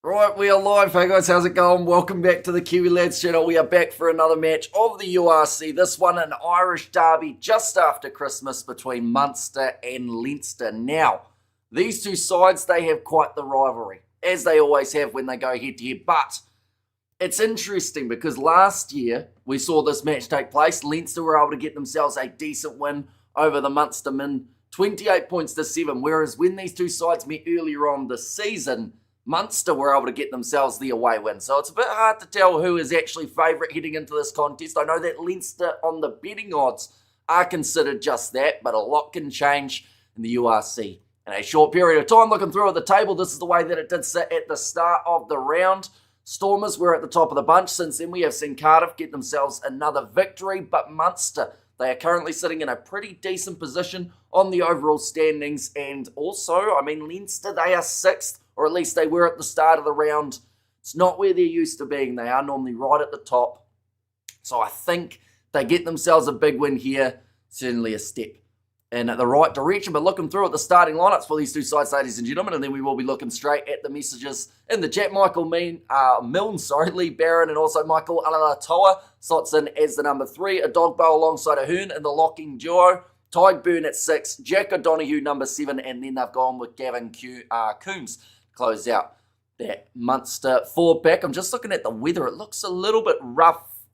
Right, we are live. Hey guys, how's it going? Welcome back to the Kiwi Lads channel. We are back for another match of the URC. This one an Irish derby just after Christmas between Munster and Leinster. Now, these two sides, they have quite the rivalry, as they always have when they go head to head. But it's interesting because last year we saw this match take place. Leinster were able to get themselves a decent win over the Munster men, 28 points to 7. Whereas when these two sides met earlier on this season, Munster were able to get themselves the away win. So it's a bit hard to tell who is actually favourite heading into this contest. I know that Leinster on the betting odds are considered just that, but a lot can change in the URC in a short period of time. Looking through at the table, this is the way that it did sit at the start of the round. Stormers were at the top of the bunch. Since then, we have seen Cardiff get themselves another victory, but Munster, they are currently sitting in a pretty decent position on the overall standings. And also, Leinster, they are 6th. Or at least they were at the start of the round. It's not where they're used to being. They are normally right at the top. So I think they get themselves a big win here. Certainly a step in the right direction. But looking through at the starting lineups for these two sides, ladies and gentlemen, and then we will be looking straight at the messages in the chat. Michael Milne, Lee Barron, and also Michael Alatoa slots in as the number 3. A dog bow alongside a Hearn in the locking duo. Tyg Byrne at 6. Jack O'Donoghue, number 7. And then they've gone with Gavin Coombs. Close out that Munster 4-pack. I'm just looking at the weather. It looks a little bit rough.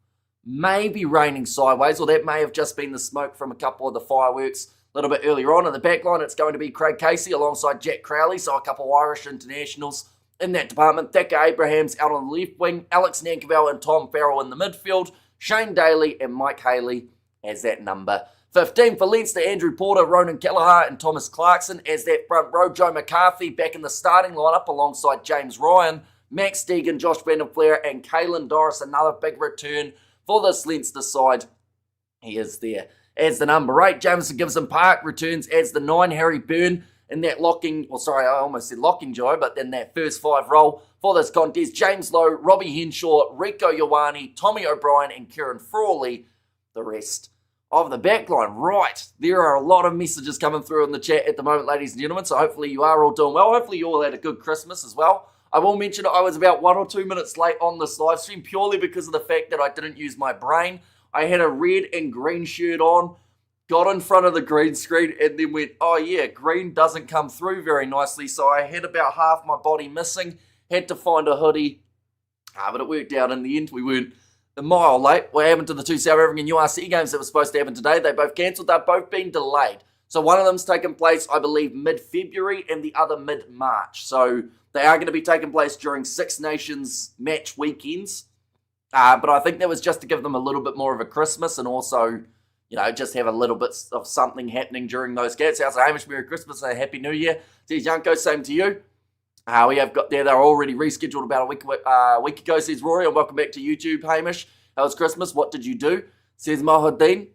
Maybe raining sideways, or that may have just been the smoke from a couple of the fireworks a little bit earlier on. In the back line, it's going to be Craig Casey alongside Jack Crowley, so a couple of Irish internationals in that department. Thicke Abrahams out on the left wing, Alex Nankerville and Tom Farrell in the midfield, Shane Daly and Mike Haley as that number 15 for Leinster, Andrew Porter, Ronan Kelleher and Thomas Clarkson as that front row. Joe McCarthy back in the starting lineup alongside James Ryan, Max Deegan, Josh Vanderflair and Caelan Doris. Another big return for this Leinster side. He is there as the number 8. Jameson Gibson Park returns as the 9. Harry Byrne in that locking, I almost said locking Joe, but then that first 5 role for this contest. James Lowe, Robbie Henshaw, Rico Ioane, Tommy O'Brien and Kieran Frawley. The rest of the backline. Right, there are a lot of messages coming through in the chat at the moment, ladies and gentlemen, so hopefully you are all doing well. Hopefully you all had a good Christmas as well. I will mention I was about 1 or 2 minutes late on this live stream purely because of the fact that I didn't use my brain. I had a red and green shirt on, got in front of the green screen and then went, oh yeah, green doesn't come through very nicely, so I had about half my body missing, had to find a hoodie, but it worked out in the end. We weren't a mile late. What happened to the 2 South African URC games that were supposed to happen today? They both cancelled. They've both been delayed. So one of them's taken place, I believe, mid-February and the other mid-March. So they are going to be taking place during Six Nations match weekends. But I think that was just to give them a little bit more of a Christmas and also, just have a little bit of something happening during those games. How's Hamish? Merry Christmas and a Happy New Year. Says Yanko, same to you. We have got there, they're already rescheduled about a week ago, says Rory, and welcome back to YouTube, Hamish. How was Christmas? What did you do? Says Mahuddin.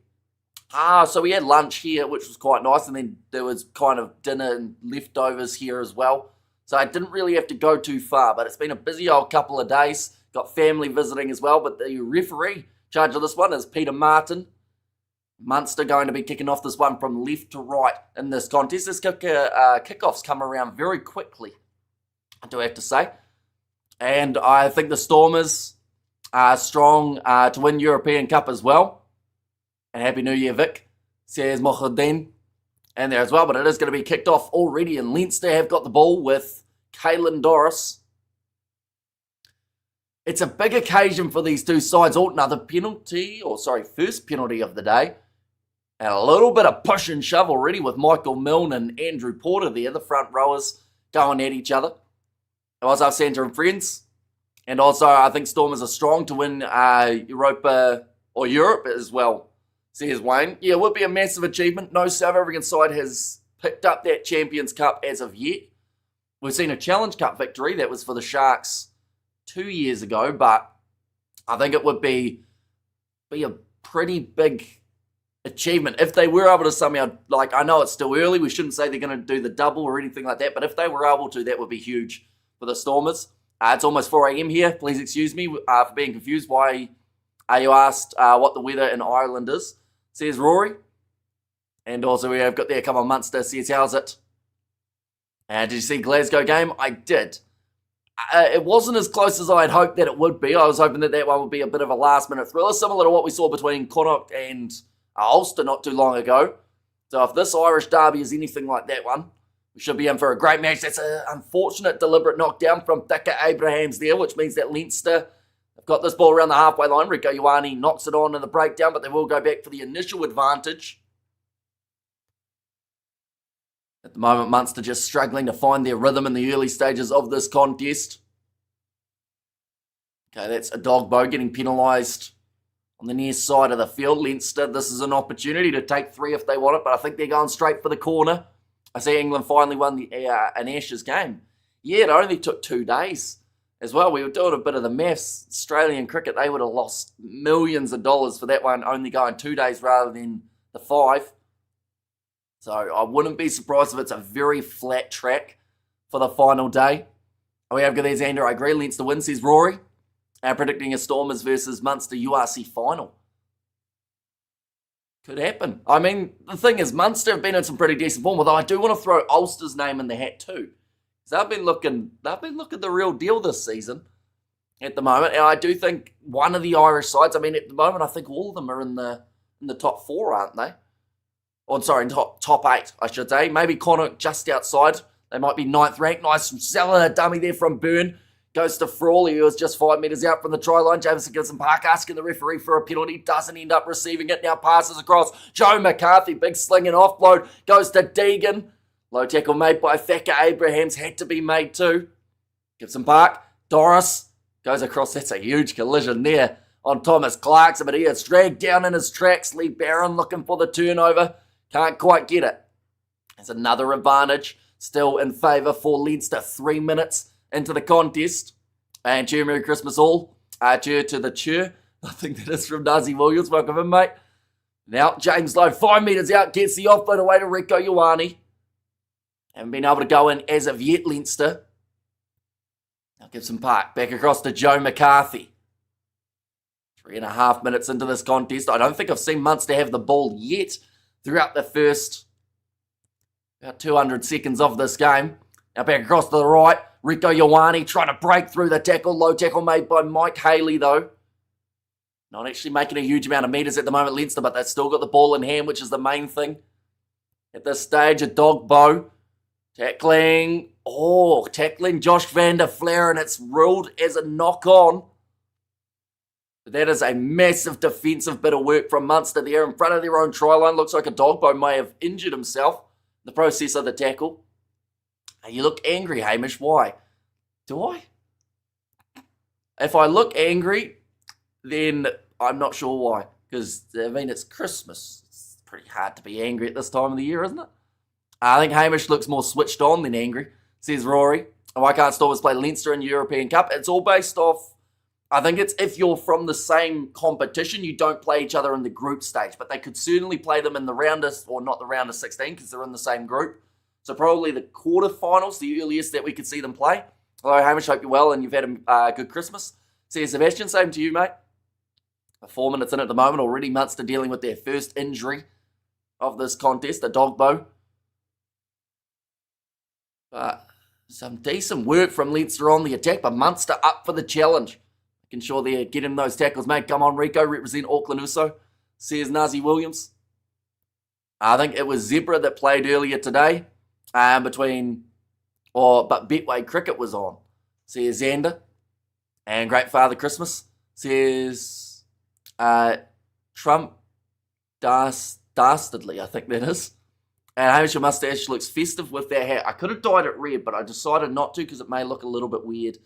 So we had lunch here, which was quite nice, and then there was kind of dinner and leftovers here as well. So I didn't really have to go too far, but it's been a busy old couple of days. Got family visiting as well, but the referee in charge of this one is Peter Martin. Munster going to be kicking off this one from left to right in this contest. This kickoffs come around very quickly, I do have to say. And I think the Stormers are strong to win European Cup as well. And Happy New Year, Vic, says Mohaddin. And there as well, but it is going to be kicked off already. And Leinster have got the ball with Caelan Doris. It's a big occasion for these two sides. Another penalty, first penalty of the day. And a little bit of push and shove already with Michael Milne and Andrew Porter there, the front rowers going at each other. Also, Santa and friends. And also, I think Stormers are strong to win Europa or Europe as well, says Wayne. Yeah, it would be a massive achievement. No South African side has picked up that Champions Cup as of yet. We've seen a Challenge Cup victory. That was for the Sharks 2 years ago, but I think it would be a pretty big achievement if they were able to somehow, I know it's still early. We shouldn't say they're going to do the double or anything like that, but if they were able to, that would be huge for the Stormers. It's almost 4 a.m. here. Please excuse me for being confused. Why are you asked what the weather in Ireland is? Says Rory. And also we have got there, come on Munster, says how's it? Did you see Glasgow game? I did. It wasn't as close as I had hoped that it would be. I was hoping that that one would be a bit of a last-minute thriller, similar to what we saw between Connacht and Ulster not too long ago. So if this Irish derby is anything like that one, we should be in for a great match. That's an unfortunate deliberate knockdown from Thika Abrahams there, which means that Leinster have got this ball around the halfway line. Rieko Ioane knocks it on in the breakdown, but they will go back for the initial advantage. At the moment, Munster just struggling to find their rhythm in the early stages of this contest. Okay, that's a Dogbo getting penalised on the near side of the field. Leinster, this is an opportunity to take 3 if they want it, but I think they're going straight for the corner. I see England finally won an Ashes game. Yeah, it only took 2 days as well. We were doing a bit of the maths. Australian cricket, they would have lost millions of dollars for that one only going 2 days rather than the 5. So I wouldn't be surprised if it's a very flat track for the final day. We have got there, Xander. I agree. Leinster win, says Rory. Predicting a Stormers versus Munster URC final. Could happen. I mean, the thing is, Munster have been in some pretty decent form, although I do want to throw Ulster's name in the hat too. Because they've been looking the real deal this season at the moment. And I do think one of the Irish sides, I mean, at the moment, I think all of them are in the top 4, aren't they? Or sorry, top 8, I should say. Maybe Connacht just outside. They might be 9th ranked. Nice selling a dummy there from Byrne. Goes to Crowley, who was just 5 metres out from the try line. Jamison Gibson Park asking the referee for a penalty. Doesn't end up receiving it. Now passes across. Joe McCarthy, big sling and offload. Goes to Deegan. Low tackle made by Thaka Abrahams. Had to be made too. Gibson Park. Doris goes across. That's a huge collision there on Thomas Clarkson, but he is dragged down in his tracks. Lee Barron looking for the turnover. Can't quite get it. There's another advantage still in favour for Leinster. 3 minutes into the contest. And cheer, Merry Christmas all. Cheer to the cheer. I think that is from Nazi Williams. Welcome in, mate. Now, James Lowe, 5 metres out, gets the offload away to Rieko Ioane. Haven't been able to go in as of yet, Leinster. Now Gibson Park, back across to Joe McCarthy. 3.5 minutes into this contest. I don't think I've seen Munster have the ball yet throughout the first about 200 seconds of this game. Now back across to the right. Rieko Ioane trying to break through the tackle. Low tackle made by Mike Haley, though. Not actually making a huge amount of metres at the moment, Leinster, but they've still got the ball in hand, which is the main thing. At this stage, a Dogbo. Tackling Josh van der Flair, and it's ruled as a knock-on. But that is a massive defensive bit of work from Munster there in front of their own try line. Looks like a Dogbo may have injured himself in the process of the tackle. You look angry, Hamish. Why? Do I? If I look angry, then I'm not sure why. Because, I mean, it's Christmas. It's pretty hard to be angry at this time of the year, isn't it? I think Hamish looks more switched on than angry, says Rory. Why can't Stormers play Leinster in European Cup? It's all based off, I think it's if you're from the same competition, you don't play each other in the group stage. But they could certainly play them in the round of, or not the round of 16, because they're in the same group. So probably the quarterfinals, the earliest that we could see them play. Hello, Hamish. Hope you're well and you've had a good Christmas. See you, Sebastian. Same to you, mate. 4 minutes in at the moment. Already Munster dealing with their first injury of this contest, a Dogbo. But some decent work from Leinster on the attack, but Munster up for the challenge. Making sure they're getting those tackles, mate. Come on, Rieko. Represent Auckland Uso. Says Nazi Williams. I think it was Zebra that played earlier today. But Betway Cricket was on. Says Xander. And Great Father Christmas. Says Trump Dastardly, I think that is. And Hamish, your mustache looks festive with that hat. I could have dyed it red, but I decided not to because it may look a little bit weird.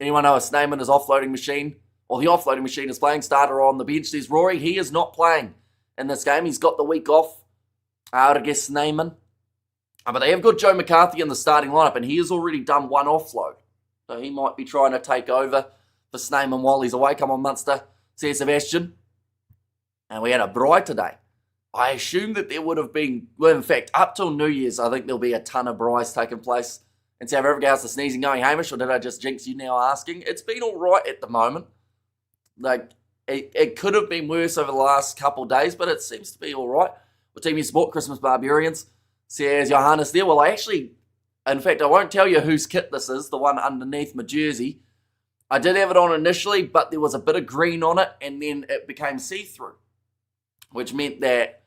Anyone know a Snayman is offloading machine? Or the offloading machine is playing. Starter on the bench. There's Rory. He is not playing in this game. He's got the week off. I would guess Snayman. But they have got Joe McCarthy in the starting lineup, and he has already done one offload. So he might be trying to take over for Snayman while he's away. Come on, Munster. See Sebastian. And we had a braai today. I assume that there would have been, well, in fact, up till New Year's, I think there'll be a ton of braais taking place. And South Africa, how's the sneezing going, Hamish? Or did I just jinx you now asking? It's been all right at the moment. Like, it could have been worse over the last couple of days, but it seems to be all right. What team you support? Christmas Barbarians. Says Johannes there. Well, I actually In fact, I won't tell you whose kit this is, the one underneath my jersey. I did have it on initially, but there was a bit of green on it, and then it became see-through, which meant that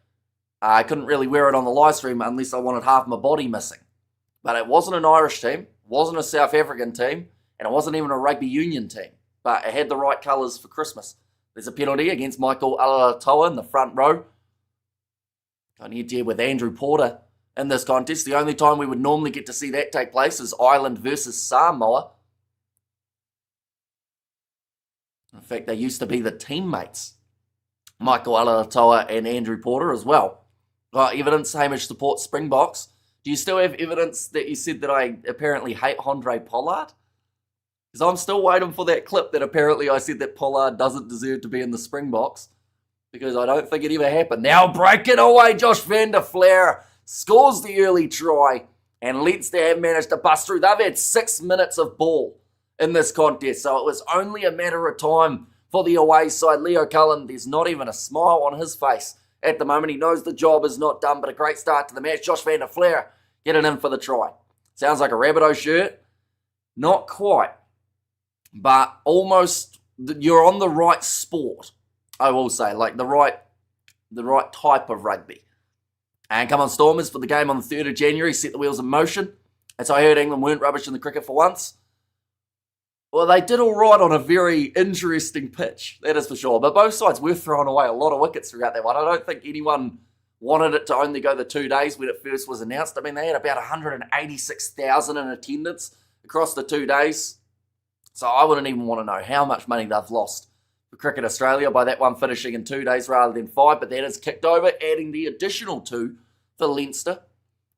I couldn't really wear it on the live stream unless I wanted half my body missing. But it wasn't an Irish team, wasn't a South African team, and it wasn't even a rugby union team. But it had the right colours for Christmas. There's a penalty against Michael Alatoa in the front row. Got an head with Andrew Porter in this contest. The only time we would normally get to see that take place is Ireland versus Samoa. In fact, they used to be the teammates. Michael Alatoa and Andrew Porter as well. Got evidence Hamish supports Springboks. Do you still have evidence that you said that I apparently hate Andre Pollard? Because I'm still waiting for that clip that apparently I said that Pollard doesn't deserve to be in the Springboks. Because I don't think it ever happened. Now break it away, Josh van der Flair scores the early try. And Leinster have managed to bust through. They've had 6 minutes of ball in this contest. So it was only a matter of time for the away side. Leo Cullen, there's not even a smile on his face at the moment. He knows the job is not done, but a great start to the match. Josh van der Flair getting in for the try. Sounds like a Rabbitoh shirt. Not quite, but almost. You're on the right sport, I will say, like the right type of rugby. And come on, Stormers, for the game on the 3rd of January, set the wheels in motion. As I heard, England weren't rubbish in the cricket for once. Well, they did all right on a very interesting pitch, that is for sure. But both sides were throwing away a lot of wickets throughout that one. I don't think anyone wanted it to only go the 2 days when it first was announced. I mean, they had about 186,000 in attendance across the 2 days. So I wouldn't even want to know how much money they've lost for Cricket Australia by that one finishing in 2 days rather than 5. But that is kicked over, adding the additional 2 for Leinster.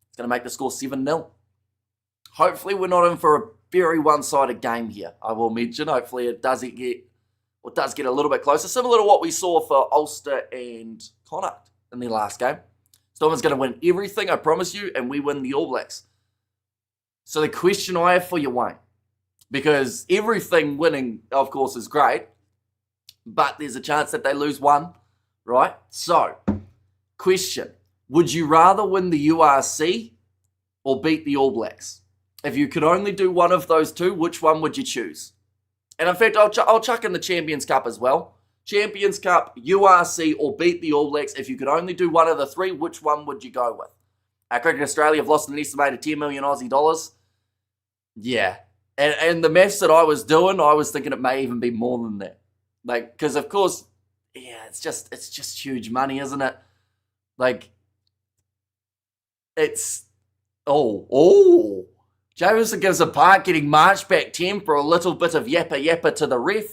It's going to make the score 7-0. Hopefully we're not in for a very one-sided game here, I will mention. Hopefully it does get a little bit closer, similar to what we saw for Ulster and Connacht in their last game. Stormers going to win everything, I promise you, and we win the All Blacks. So the question I have for you, Wayne, because everything winning, of course, is great, but there's a chance that they lose one, right? So, question, would you rather win the URC or beat the All Blacks? If you could only do one of those two, which one would you choose? And in fact, I'll chuck in the Champions Cup as well. Champions Cup, URC, or beat the All Blacks. If you could only do one of the three, which one would you go with? Cricket Australia have lost an estimated 10 million Aussie dollars. Yeah. And the maths that I was doing, I was thinking it may even be more than that. Like, because of course, yeah, it's just huge money, isn't it? Like, it's, Jameson gives a park, getting marched back 10 for a little bit of yappa to the ref.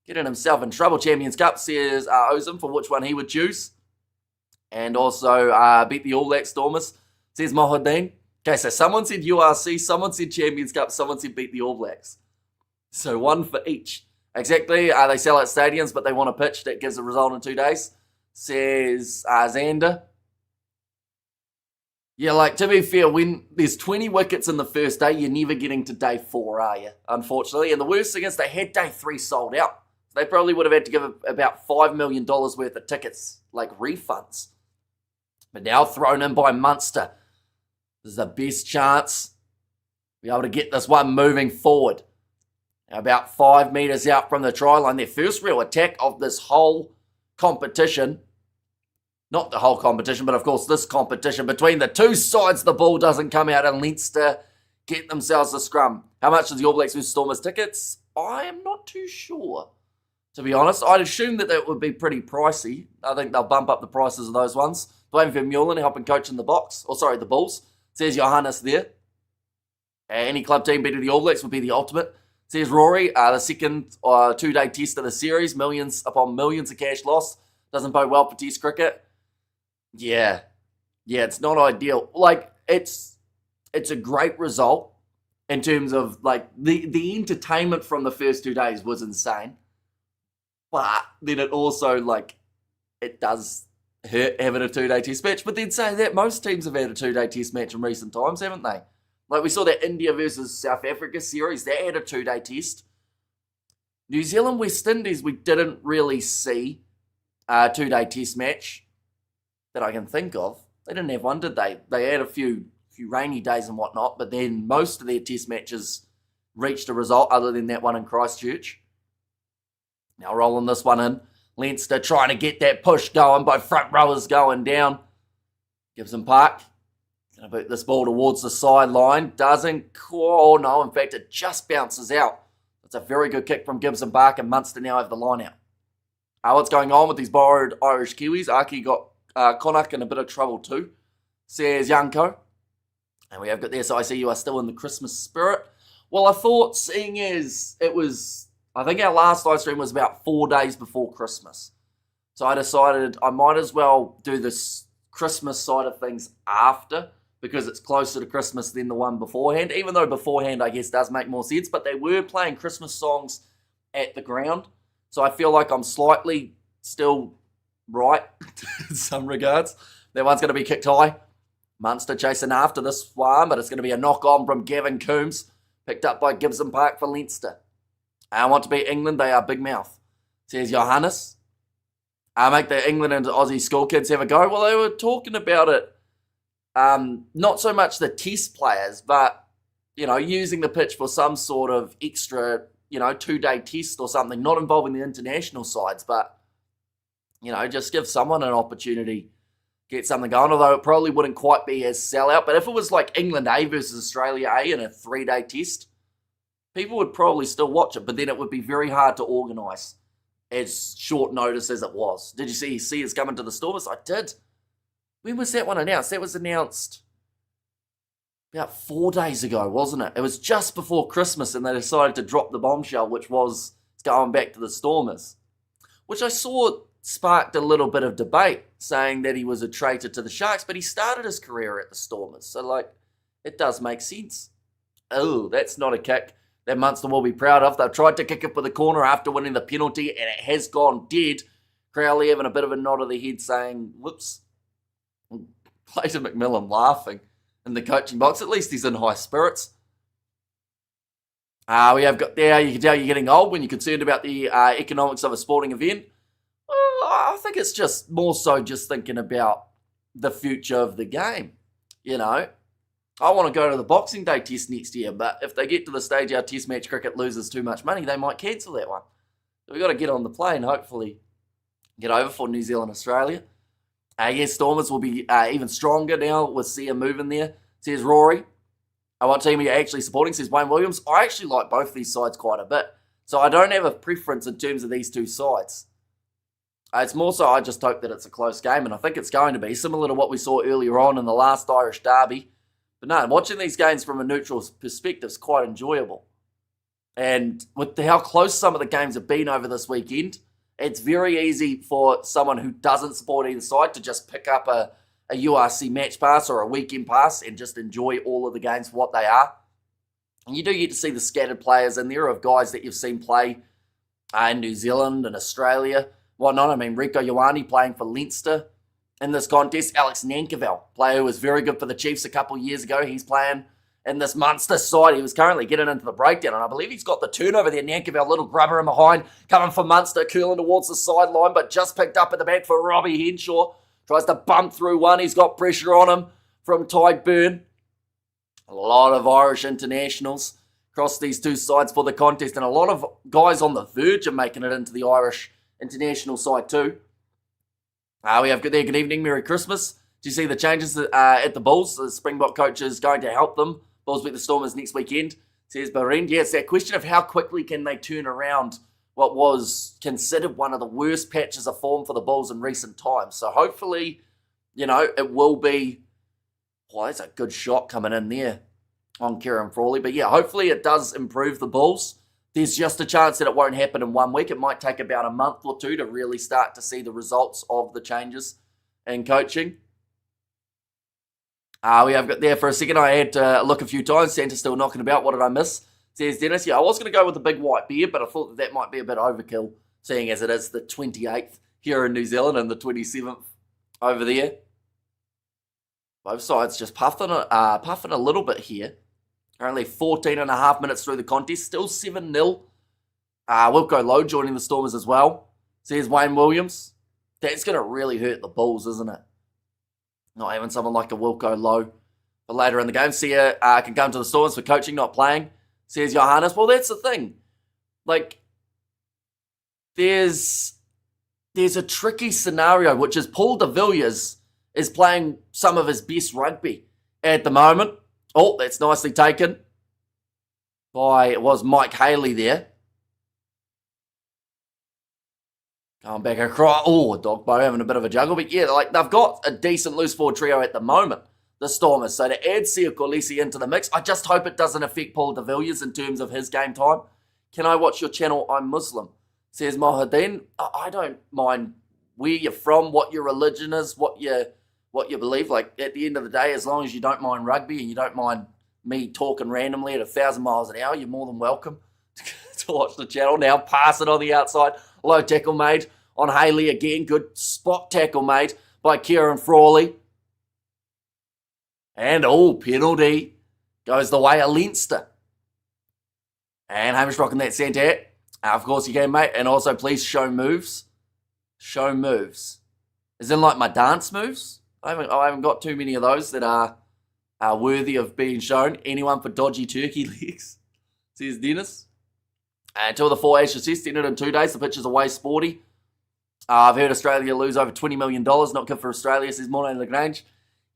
Getting himself in trouble. Champions Cup says Ozim for which one he would choose. And also beat the All Black Stormers, says Mohuddin. Okay, so someone said URC, someone said Champions Cup, someone said beat the All Blacks. So one for each. Exactly. They sell at stadiums, but they want a pitch that gives a result in 2 days, says Xander. Yeah, like, to be fair, when there's 20 wickets in the first day, you're never getting to day 4, are you? Unfortunately. And the worst thing is they had day 3 sold out. They probably would have had to give about $5 million worth of tickets, like refunds. But now thrown in by Munster. This is the best chance to be able to get this one moving forward. Now about 5 metres out from the try line. Their first real attack of this whole competition. Not the whole competition, but of course this competition. Between the two sides, the ball doesn't come out and Leinster get themselves a scrum. How much is the All Blacks versus Stormers tickets? I am not too sure, to be honest. I'd assume that would be pretty pricey. I think they'll bump up the prices of those ones. Dwayne Vermeulen helping coach in the box. The Bulls. Says Johannes there. Any club team beating the All Blacks would be the ultimate. Says Rory. The second 2-day test of the series. Millions upon millions of cash lost. Doesn't bode well for test cricket. Yeah, it's not ideal. Like, it's a great result in terms of, like, the entertainment from the first 2 days was insane. But then it also, like, it does hurt having a 2-day test match. But then saying that, most teams have had a 2-day test match in recent times, haven't they? Like, we saw that India versus South Africa series. They had a 2-day test. New Zealand, West Indies, we didn't really see a 2-day test match that I can think of. They didn't have one, did they? They had a few few rainy days and whatnot, but then most of their test matches reached a result other than that one in Christchurch. Now rolling this one in. Leinster trying to get that push going, both front rowers going down. Gibson Park going to boot this ball towards the sideline. Doesn't, oh no, in fact it just bounces out. It's a very good kick from Gibson Park, and Munster now have the line out. What's going on with these borrowed Irish Kiwis? Aki got Connacht in a bit of trouble too, says Yanko. And we have got this, so I see you are still in the Christmas spirit. Well, I thought, seeing as it was, I think our last live stream was about 4 days before Christmas. So I decided I might as well do this Christmas side of things after, because it's closer to Christmas than the one beforehand. Even though beforehand, I guess, does make more sense. But they were playing Christmas songs at the ground. So I feel like I'm slightly still right in some regards. That one's going to be kicked high. Munster chasing after this one, but it's going to be a knock-on from Gavin Coombs. Picked up by Gibson Park for Leinster. I want to beat England. They are big mouth. Says Johannes. I make the England and Aussie school kids have a go. Well, they were talking about it. Not so much the test players, but, using the pitch for some sort of extra, 2-day test or something, not involving the international sides, but, just give someone an opportunity, get something going, although it probably wouldn't quite be as sellout. But if it was like England A versus Australia A in a 3-day test, people would probably still watch it, but then it would be very hard to organise as short notice as it was. Did you see us coming to the Stormers? I did. When was that one announced? That was announced about 4 days ago, wasn't it? It was just before Christmas, and they decided to drop the bombshell, which was going back to the Stormers, which I saw sparked a little bit of debate, saying that he was a traitor to the Sharks, but he started his career at the Stormers, so, it does make sense. Oh, that's not a kick that Munster will be proud of. They've tried to kick it for the corner after winning the penalty, and it has gone dead. Crowley having a bit of a nod of the head, saying, whoops. Clayton McMillan laughing in the coaching box. At least he's in high spirits. We have got there, you can tell you're getting old when you're concerned about the economics of a sporting event. I think it's just more so just thinking about the future of the game. I want to go to the Boxing Day test next year, but if they get to the stage our test match cricket loses too much money, they might cancel that one. So we've got to get on the plane, hopefully get over for New Zealand, Australia. Yes, Stormers will be even stronger now with Sia moving there. Says Rory. What team are you actually supporting? Says Wayne Williams. I actually like both these sides quite a bit. So I don't have a preference in terms of these two sides. It's more so I just hope that it's a close game, and I think it's going to be, similar to what we saw earlier on in the last Irish derby. But no, watching these games from a neutral perspective is quite enjoyable. And with how close some of the games have been over this weekend, it's very easy for someone who doesn't support either side to just pick up a URC match pass or a weekend pass and just enjoy all of the games for what they are. And you do get to see the scattered players in there of guys that you've seen play in New Zealand and Australia. Whatnot. I mean, Rieko Ioane playing for Leinster in this contest. Alex Nankerville, player who was very good for the Chiefs a couple of years ago. He's playing in this Munster side. He was currently getting into the breakdown, and I believe he's got the turnover there. Nankerville, little grubber in behind, coming for Munster, curling towards the sideline, but just picked up at the back for Robbie Henshaw. Tries to bump through one. He's got pressure on him from Ty Byrne. A lot of Irish internationals across these two sides for the contest, and a lot of guys on the verge of making it into the Irish international side too. We have good evening, Merry Christmas. Do you see the changes at the Bulls? The Springbok coach is going to help them. Bulls beat the Stormers next weekend, says Bahrain. Yeah, it's that question of how quickly can they turn around what was considered one of the worst patches of form for the Bulls in recent times. So hopefully, it will be, well, that's a good shot coming in there on Kieran Frawley. But yeah, hopefully it does improve the Bulls. There's just a chance that it won't happen in 1 week. It might take about a month or two to really start to see the results of the changes in coaching. We have got there for a second. I had to look a few times. Santa's still knocking about. What did I miss? Says Dennis. Yeah, I was going to go with the big white beard, but I thought that might be a bit overkill, seeing as it is the 28th here in New Zealand and the 27th over there. Both sides just puffing a little bit here. Currently 14 and a half minutes through the contest. Still 7-0. Wilco Lowe joining the Stormers as well. Says Wayne Williams. That's going to really hurt the Bulls, isn't it? Not having someone like a Wilco Lowe for later in the game. Sia can come to the Storms for coaching, not playing, says Johannes. Well, that's the thing. Like, there's a tricky scenario, which is Paul de Villiers is playing some of his best rugby at the moment. Oh, that's nicely taken by, it was Mike Haley there. Going back across. Oh, Dogbo having a bit of a juggle. But yeah, like they've got a decent loose forward trio at the moment, the Stormers. So to add Sia Kolisi into the mix, I just hope it doesn't affect Paul de Villiers in terms of his game time. Can I watch your channel? I'm Muslim, says Mohadeen. I don't mind where you're from, what your religion is, what you believe. Like, at the end of the day, as long as you don't mind rugby and you don't mind me talking randomly at 1,000 miles an hour, you're more than welcome to watch the channel. Now pass it on the outside. Low tackle made on Haley again. Good spot tackle made by Kieran Frawley. And, penalty goes the way of Leinster. And Hamish rocking that centre. Of course you can, mate. And also, please show moves. Show moves. As in, like, my dance moves. I haven't got too many of those that are worthy of being shown. Anyone for dodgy turkey legs, says Dennis. Until the 4 Ashes test ended in 2 days, the pitch is away sporty. I've heard Australia lose over $20 million. Not good for Australia, says Morne Lagrange.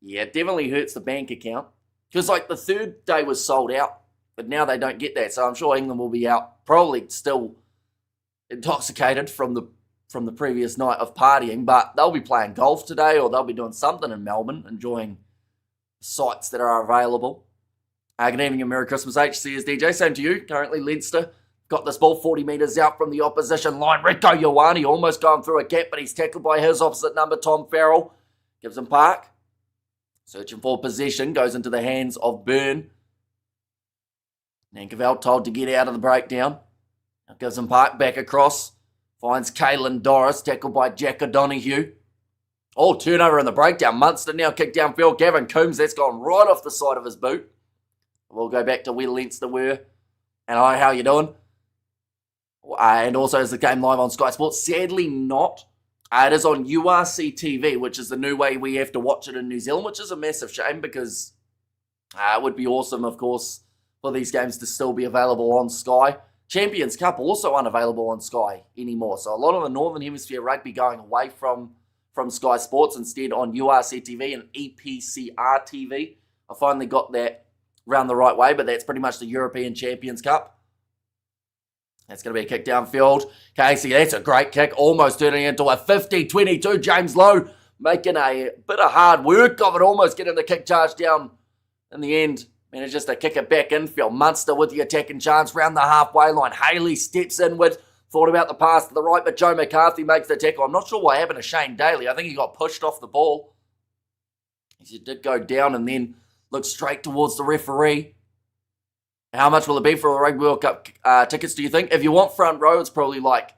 Yeah, it definitely hurts the bank account. Because, like, the third day was sold out, but now they don't get that. So I'm sure England will be out, probably still intoxicated from the previous night of partying, but they'll be playing golf today, or they'll be doing something in Melbourne, enjoying sites that are available. Good evening and Merry Christmas, says DJ. Same to you. Currently, Leinster got this ball 40 metres out from the opposition line. Rico Ioane almost going through a gap, but he's tackled by his opposite number, Tom Farrell. Gives him Park. Searching for possession. Goes into the hands of Byrne. Nankerveld told to get out of the breakdown. Now gives him Park back across. Finds Caelan Doris. Tackled by Jack O'Donoghue. Turnover in the breakdown. Munster now kicked downfield. Gavin Coombs, that's gone right off the side of his boot. We'll go back to where Leinster were. And hi, how you doing? And also, is the game live on Sky Sports? Sadly not. It is on URC TV, which is the new way we have to watch it in New Zealand, which is a massive shame because it would be awesome, of course, for these games to still be available on Sky. Champions Cup also unavailable on Sky anymore. So a lot of the Northern Hemisphere rugby going away from Sky Sports, instead on URC TV and EPCR TV. I finally got that round the right way, but that's pretty much the European Champions Cup. That's going to be a kick downfield. Casey, that's a great kick. Almost turning into a 50-22. James Lowe making a bit of hard work of it. Almost getting the kick charge down in the end. Managed just to kick it back infield. Munster with the attacking chance round the halfway line. Haley steps inward. Thought about the pass to the right, but Joe McCarthy makes the tackle. I'm not sure what happened to Shane Daly. I think he got pushed off the ball. He did go down and then looked straight towards the referee. How much will it be for a Rugby World Cup tickets, do you think? If you want front row, it's probably like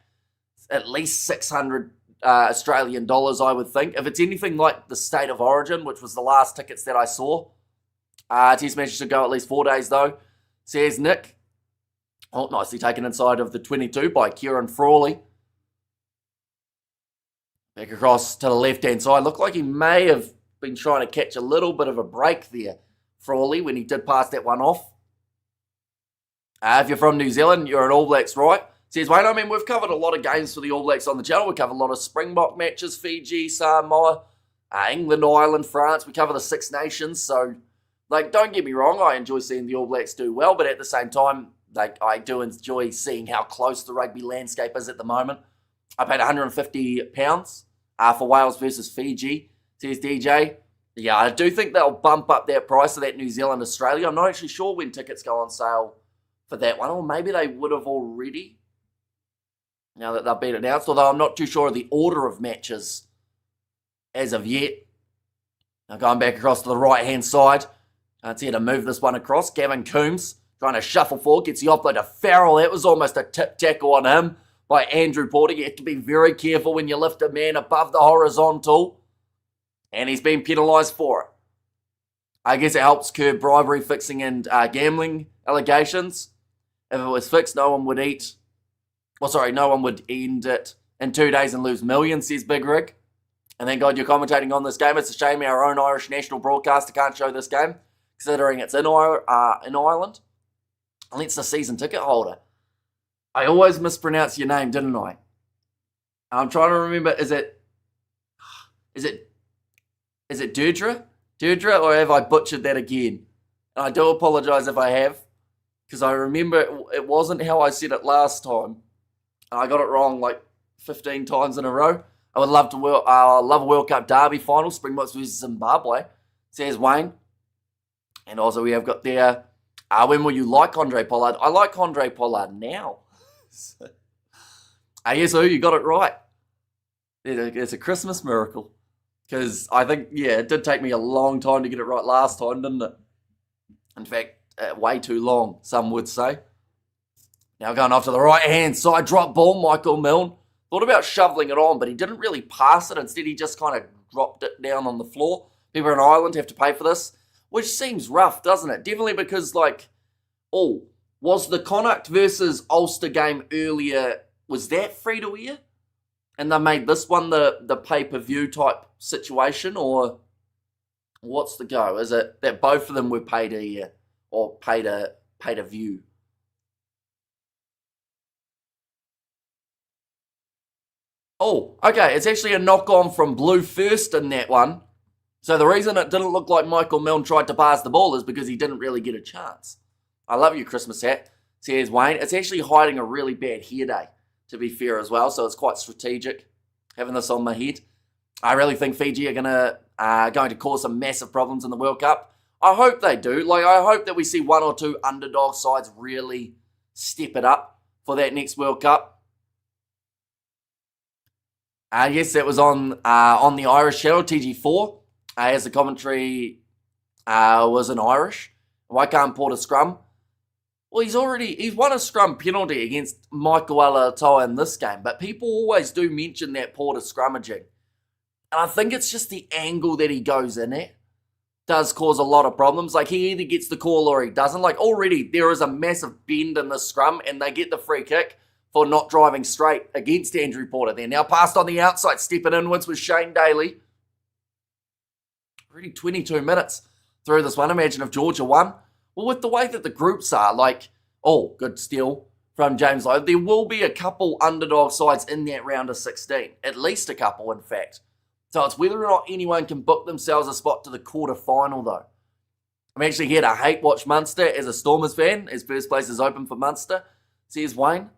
at least 600 Australian dollars, I would think. If it's anything like the State of Origin, which was the last tickets that I saw, Test matches should go at least 4 days, though, says Nick. Nicely taken inside of the 22 by Kieran Frawley. Back across to the left-hand side. Looked like he may have been trying to catch a little bit of a break there, Frawley, when he did pass that one off. If you're from New Zealand, you're an All Blacks, right? Says Wayne, I mean, we've covered a lot of games for the All Blacks on the channel. We cover a lot of Springbok matches, Fiji, Samoa, England, Ireland, France. We cover the Six Nations. So, like, don't get me wrong, I enjoy seeing the All Blacks do well, but at the same time, like, I do enjoy seeing how close the rugby landscape is at the moment. I paid £150 for Wales versus Fiji, says DJ. Yeah, I do think they'll bump up that price of that New Zealand-Australia. I'm not actually sure when tickets go on sale for that one, or maybe they would have already, now that they've been announced, although I'm not too sure of the order of matches as of yet. Now going back across to the right-hand side, it's here to move this one across. Gavin Coombs trying to shuffle forward, gets the offload to Farrell. That was almost a tip tackle on him by Andrew Porter. You have to be very careful when you lift a man above the horizontal, and he's been penalised for it. I guess it helps curb bribery, fixing, and gambling allegations. If it was fixed, no one would end it in 2 days and lose millions, says Big Rig. And thank God you're commentating on this game. It's a shame our own Irish national broadcaster can't show this game. considering it's in Ireland. Leinster season ticket holder. I always mispronounce your name, didn't I? I'm trying to remember, is it Deirdre? Deirdre, or have I butchered that again? And I do apologise if I have, because I remember it wasn't how I said it last time. And I got it wrong like 15 times in a row. I would love love a World Cup Derby final, Springboks versus Zimbabwe, says Wayne. And also we have got there, when will you like Andre Pollard? I like Andre Pollard now. Yes, you got it right. It's a Christmas miracle. Because I think, it did take me a long time to get it right last time, didn't it? In fact, way too long, some would say. Now going off to the right-hand side, drop ball, Michael Milne. Thought about shoveling it on, but he didn't really pass it. Instead, he just kind of dropped it down on the floor. People in Ireland have to pay for this, which seems rough, doesn't it? Definitely because, was the Connacht versus Ulster game earlier, was that free to air? And they made this one the pay-per-view type situation, or what's the go? Is it that both of them were paid a year or paid a view? Oh, okay, it's actually a knock-on from Blue first in that one. So the reason it didn't look like Michael Milne tried to pass the ball is because he didn't really get a chance. I love you, Christmas hat, says Wayne. It's actually hiding a really bad hair day, to be fair as well, so it's quite strategic having this on my head. I really think Fiji are going to cause some massive problems in the World Cup. I hope they do. I hope that we see one or two underdog sides really step it up for that next World Cup. Yes, that was on the Irish channel, TG4, as the commentary was in Irish. Why can't Porter scrum? Well, he's won a scrum penalty against Michael Alatoa in this game, but people always do mention that Porter scrummaging. And I think it's just the angle that he goes in at does cause a lot of problems. He either gets the call or he doesn't. Already there is a massive bend in the scrum and they get the free kick for not driving straight against Andrew Porter there. Now passed on the outside, stepping inwards with Shane Daly. Already 22 minutes through this one. Imagine if Georgia won. Well, with the way that the groups are, good steal from James Lowe, there will be a couple underdog sides in that round of 16. At least a couple, in fact. So it's whether or not anyone can book themselves a spot to the quarterfinal, though. I'm actually here to hate watch Munster as a Stormers fan, as first place is open for Munster, says Wayne.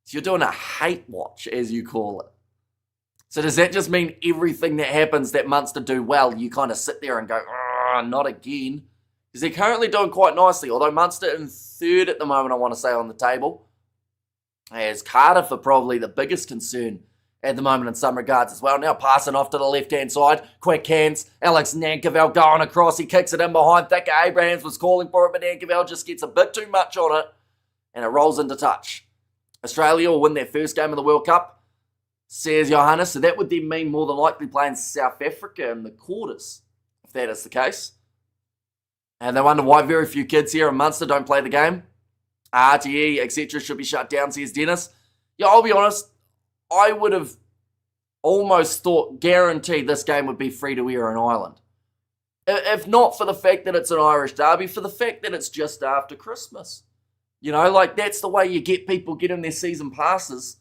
So you're doing a hate watch, as you call it. So does that just mean everything that happens that Munster do well, you kind of sit there and go, not again? Because they're currently doing quite nicely, although Munster in third at the moment, I want to say, on the table. As Cardiff are probably the biggest concern at the moment in some regards as well. Now passing off to the left-hand side. Quick hands. Alex Nankerville going across. He kicks it in behind. Thicke Abrahams was calling for it, but Nankerville just gets a bit too much on it. And it rolls into touch. Australia will win their first game of the World Cup, says Johannes. So that would then mean more than likely playing South Africa in the quarters, if that is the case. And they wonder why very few kids here in Munster don't play the game. RTE, etc. should be shut down, says Dennis. Yeah, I'll be honest. I would have almost guaranteed this game would be free to air in Ireland. If not for the fact that it's an Irish derby, for the fact that it's just after Christmas. That's the way you get people getting their season passes.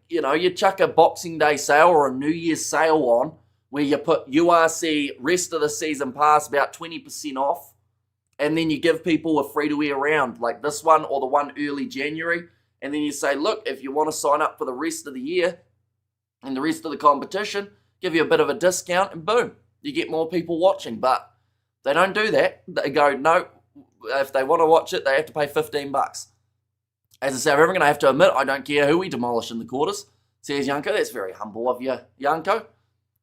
You chuck a Boxing Day sale or a New Year's sale on, where you put URC rest of the season pass about 20% off, and then you give people a free-to-air round like this one or the one early January, and then you say, look, if you want to sign up for the rest of the year and the rest of the competition, give you a bit of a discount, and boom, you get more people watching. But they don't do that. They go, no, if they want to watch it, they have to pay $15. As I say, I'm going to have to admit, I don't care who we demolish in the quarters, says Yanko. That's very humble of you, Yanko.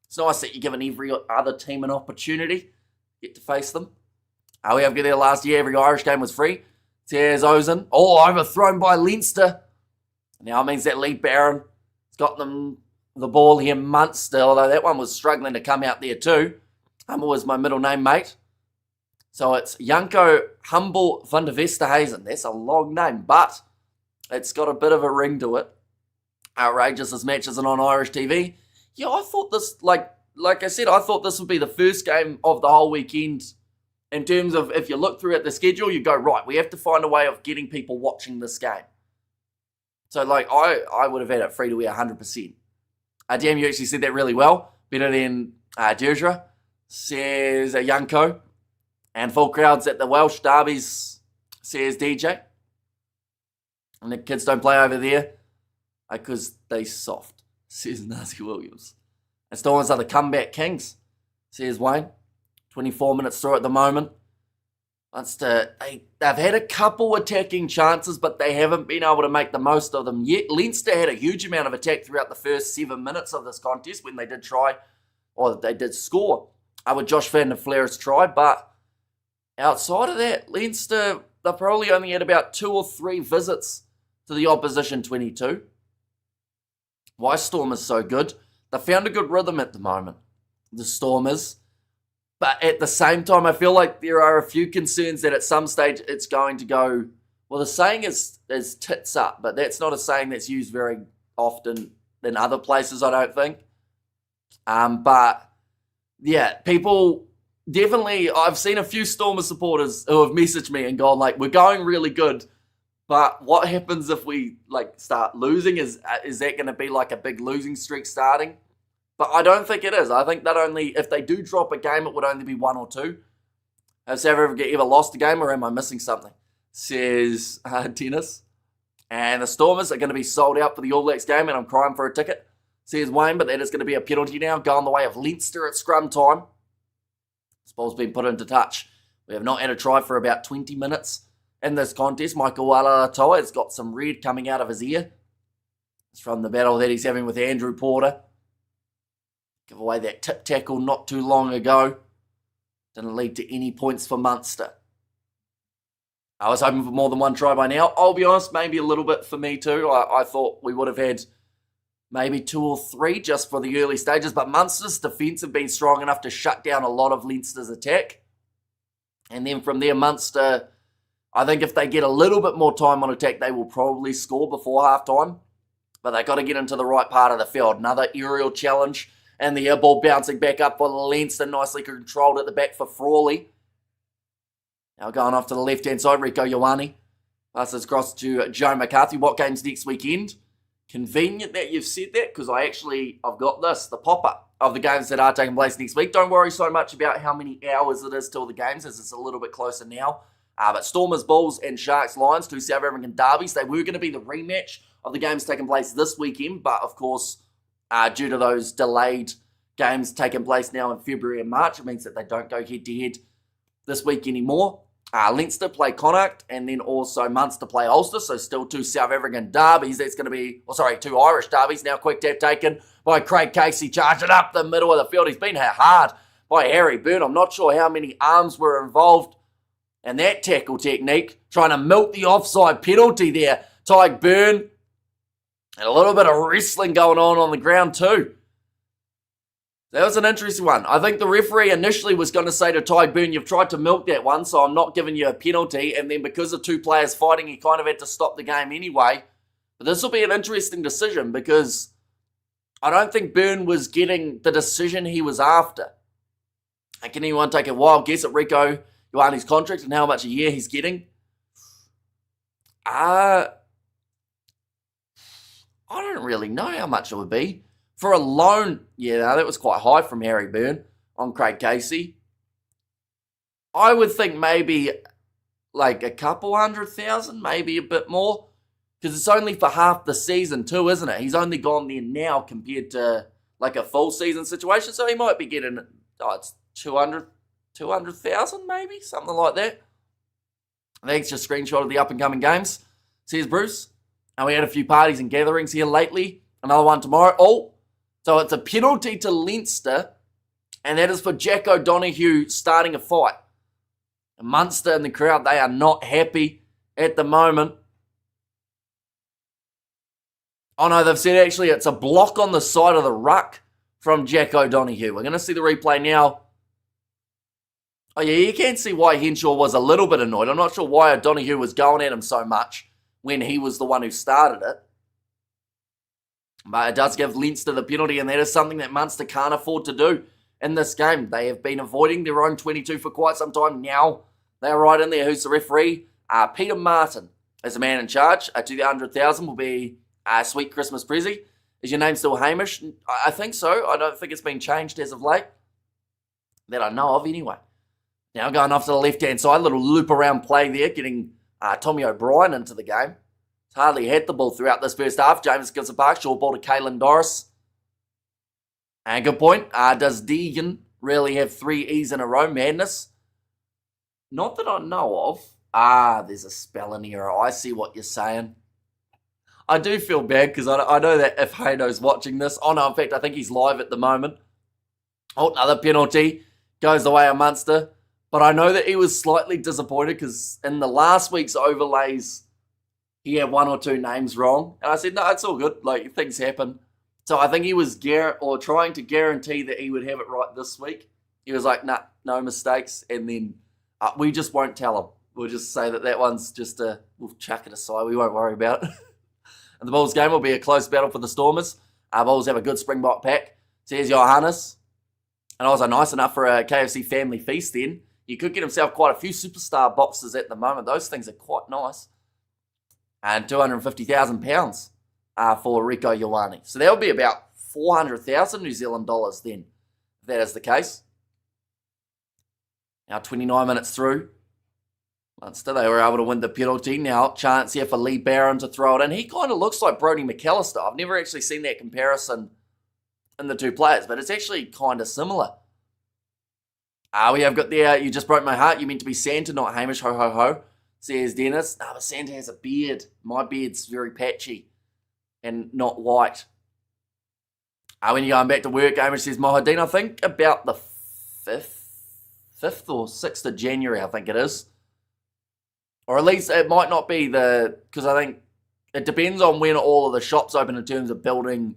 It's nice that you're giving every other team an opportunity. Get to face them. We have there last year, every Irish game was free. Says Ozen. Overthrown by Leinster. Now it means that Lee Barron has got them the ball here, Munster, although that one was struggling to come out there too. Humble was my middle name, mate. So it's Janko Humble van der Vesterhuizen. That's a long name, but it's got a bit of a ring to it. Outrageous, this match isn't on Irish TV. Yeah, I thought this, like I said, I thought this would be the first game of the whole weekend in terms of if you look through at the schedule, you go, right, we have to find a way of getting people watching this game. So, like, I would have had it free to air 100%. Damn, you actually said that really well. Better than Deirdre, says Yanko. And full crowds at the Welsh derbies, says DJ. And the kids don't play over there because they soft, says Nazi Williams. And Stormers are the comeback kings, says Wayne. 24 minutes through at the moment. They've had a couple attacking chances, but they haven't been able to make the most of them yet. Leinster had a huge amount of attack throughout the first 7 minutes of this contest when they did try, or they did score with Josh Van der Fleur's try. But outside of that, Leinster, they probably only had about 2 or 3 visits to the opposition 22. Why Stormers so good? They found a good rhythm at the moment, the Stormers. But at the same time, I feel like there are a few concerns that at some stage it's going to go, well, the saying is tits up, but that's not a saying that's used very often in other places, I don't think. But, yeah, people definitely, I've seen a few Stormer supporters who have messaged me and gone, like, we're going really good, but what happens if we, like, start losing? Is that going to be like a big losing streak starting? But I don't think it is. I think that only, if they do drop a game, it would only be 1 or 2. Has South Africa ever lost a game, or am I missing something? Says Dennis. And the Stormers are going to be sold out for the All Blacks game, and I'm crying for a ticket. Says Wayne, but that is going to be a penalty now, going the way of Leinster at scrum time. This ball's been put into touch. We have not had a try for about 20 minutes in this contest. Michael Walatoa has got some red coming out of his ear. It's from the battle that he's having with Andrew Porter. Give away that tip tackle not too long ago. Didn't lead to any points for Munster. I was hoping for more than 1 try by now. I'll be honest, maybe a little bit for me too. I thought we would have had maybe 2 or 3 just for the early stages. But Munster's defence have been strong enough to shut down a lot of Leinster's attack. And then from there, Munster, I think if they get a little bit more time on attack, they will probably score before half-time. But they've got to get into the right part of the field. Another aerial challenge. And the air ball bouncing back up for Leinster, nicely controlled at the back for Crowley. Now going off to the left-hand side, Rico Ioane. Passes across to Joe McCarthy. What game's next weekend? Convenient that you've said that, because I've got this, the pop-up of the games that are taking place next week. Don't worry so much about how many hours it is till the games, as it's a little bit closer now. But Stormers, Bulls, and Sharks, Lions, 2 South African derbies. They were going to be the rematch of the games taking place this weekend, but of course, due to those delayed games taking place now in February and March, it means that they don't go head-to-head this week anymore. Leinster play Connacht, and then also Munster play Ulster, so still 2 South African derbies. That's going to be, 2 Irish derbies. Now quick tap taken by Craig Casey, charging up the middle of the field. He's been hit hard by Harry Byrne. I'm not sure how many arms were involved in that tackle technique, trying to milk the offside penalty there. Tyke Byrne. And a little bit of wrestling going on the ground too. That was an interesting one. I think the referee initially was going to say to Tyke Byrne, you've tried to milk that one, so I'm not giving you a penalty. And then because of 2 players fighting, he kind of had to stop the game anyway. But this will be an interesting decision, because I don't think Byrne was getting the decision he was after. And can anyone take a wild guess at Rico Ioane's contract and how much a year he's getting? I don't really know how much it would be. For a loan, that was quite high from Harry Byrne on Craig Casey. I would think maybe like a couple 100,000, maybe a bit more. Because it's only for half the season too, isn't it? He's only gone there now compared to like a full season situation. So he might be getting, it's 200,000 maybe, something like that. Thanks, just a screenshot of the up-and-coming games. Says Bruce. And we had a few parties and gatherings here lately. Another one tomorrow. So it's a penalty to Leinster. And that is for Jack O'Donoghue starting a fight. And Munster and the crowd, they are not happy at the moment. Oh no, they've said actually it's a block on the side of the ruck from Jack O'Donoghue. We're going to see the replay now. Oh yeah, you can see why Henshaw was a little bit annoyed. I'm not sure why O'Donoghue was going at him so much when he was the one who started it. But it does give Leinster the penalty, and that is something that Munster can't afford to do. in this game. They have been avoiding their own 22 for quite some time. Now they're right in there. Who's the referee? Peter Martin is the man in charge. To the 100,000 will be a sweet Christmas prezi. Is your name still Hamish? I think so. I don't think it's been changed as of late. That I know of anyway. Now going off to the left-hand side, little loop around play there, getting Tommy O'Brien into the game. He's hardly had the ball throughout this first half. James gives it back. Short ball to Caelan Doris. And good point. Does Deegan really have 3 E's in a row? Madness? Not that I know of. There's a spelling error. I see what you're saying. I do feel bad because I know that if Haydo's watching this, oh no, in fact, I think he's live at the moment. Oh, another penalty goes the way of Munster. But I know that he was slightly disappointed because in the last week's overlays, he had 1 or 2 names wrong. And I said, no, it's all good. Like, things happen. So I think he was trying to guarantee that he would have it right this week. He was like, nah, no mistakes. And then we just won't tell him. We'll just say that one's just we'll chuck it aside. We won't worry about it. And the Bulls game will be a close battle for the Stormers. Bulls have a good Springbok pack. So here's Johannes. And also nice enough for a KFC family feast then. You could get himself quite a few superstar boxes at the moment. Those things are quite nice. And £250,000 for Rico Ioane. So that would be about 400,000 New Zealand dollars then, if that is the case. Now 29 minutes through. Munster, they were able to win the penalty. Now chance here for Lee Barron to throw it in. He kind of looks like Brodie McAllister. I've never actually seen that comparison in the two players, but it's actually kind of similar. We have got there, you just broke my heart. You meant to be Santa, not Hamish. Ho, ho, ho. Says Dennis. No, but Santa has a beard. My beard's very patchy and not white. When you're going back to work, Hamish says, Mohadeen, I think about the 5th or 6th of January, I think it is. Or at least it might not be because I think it depends on when all of the shops open in terms of building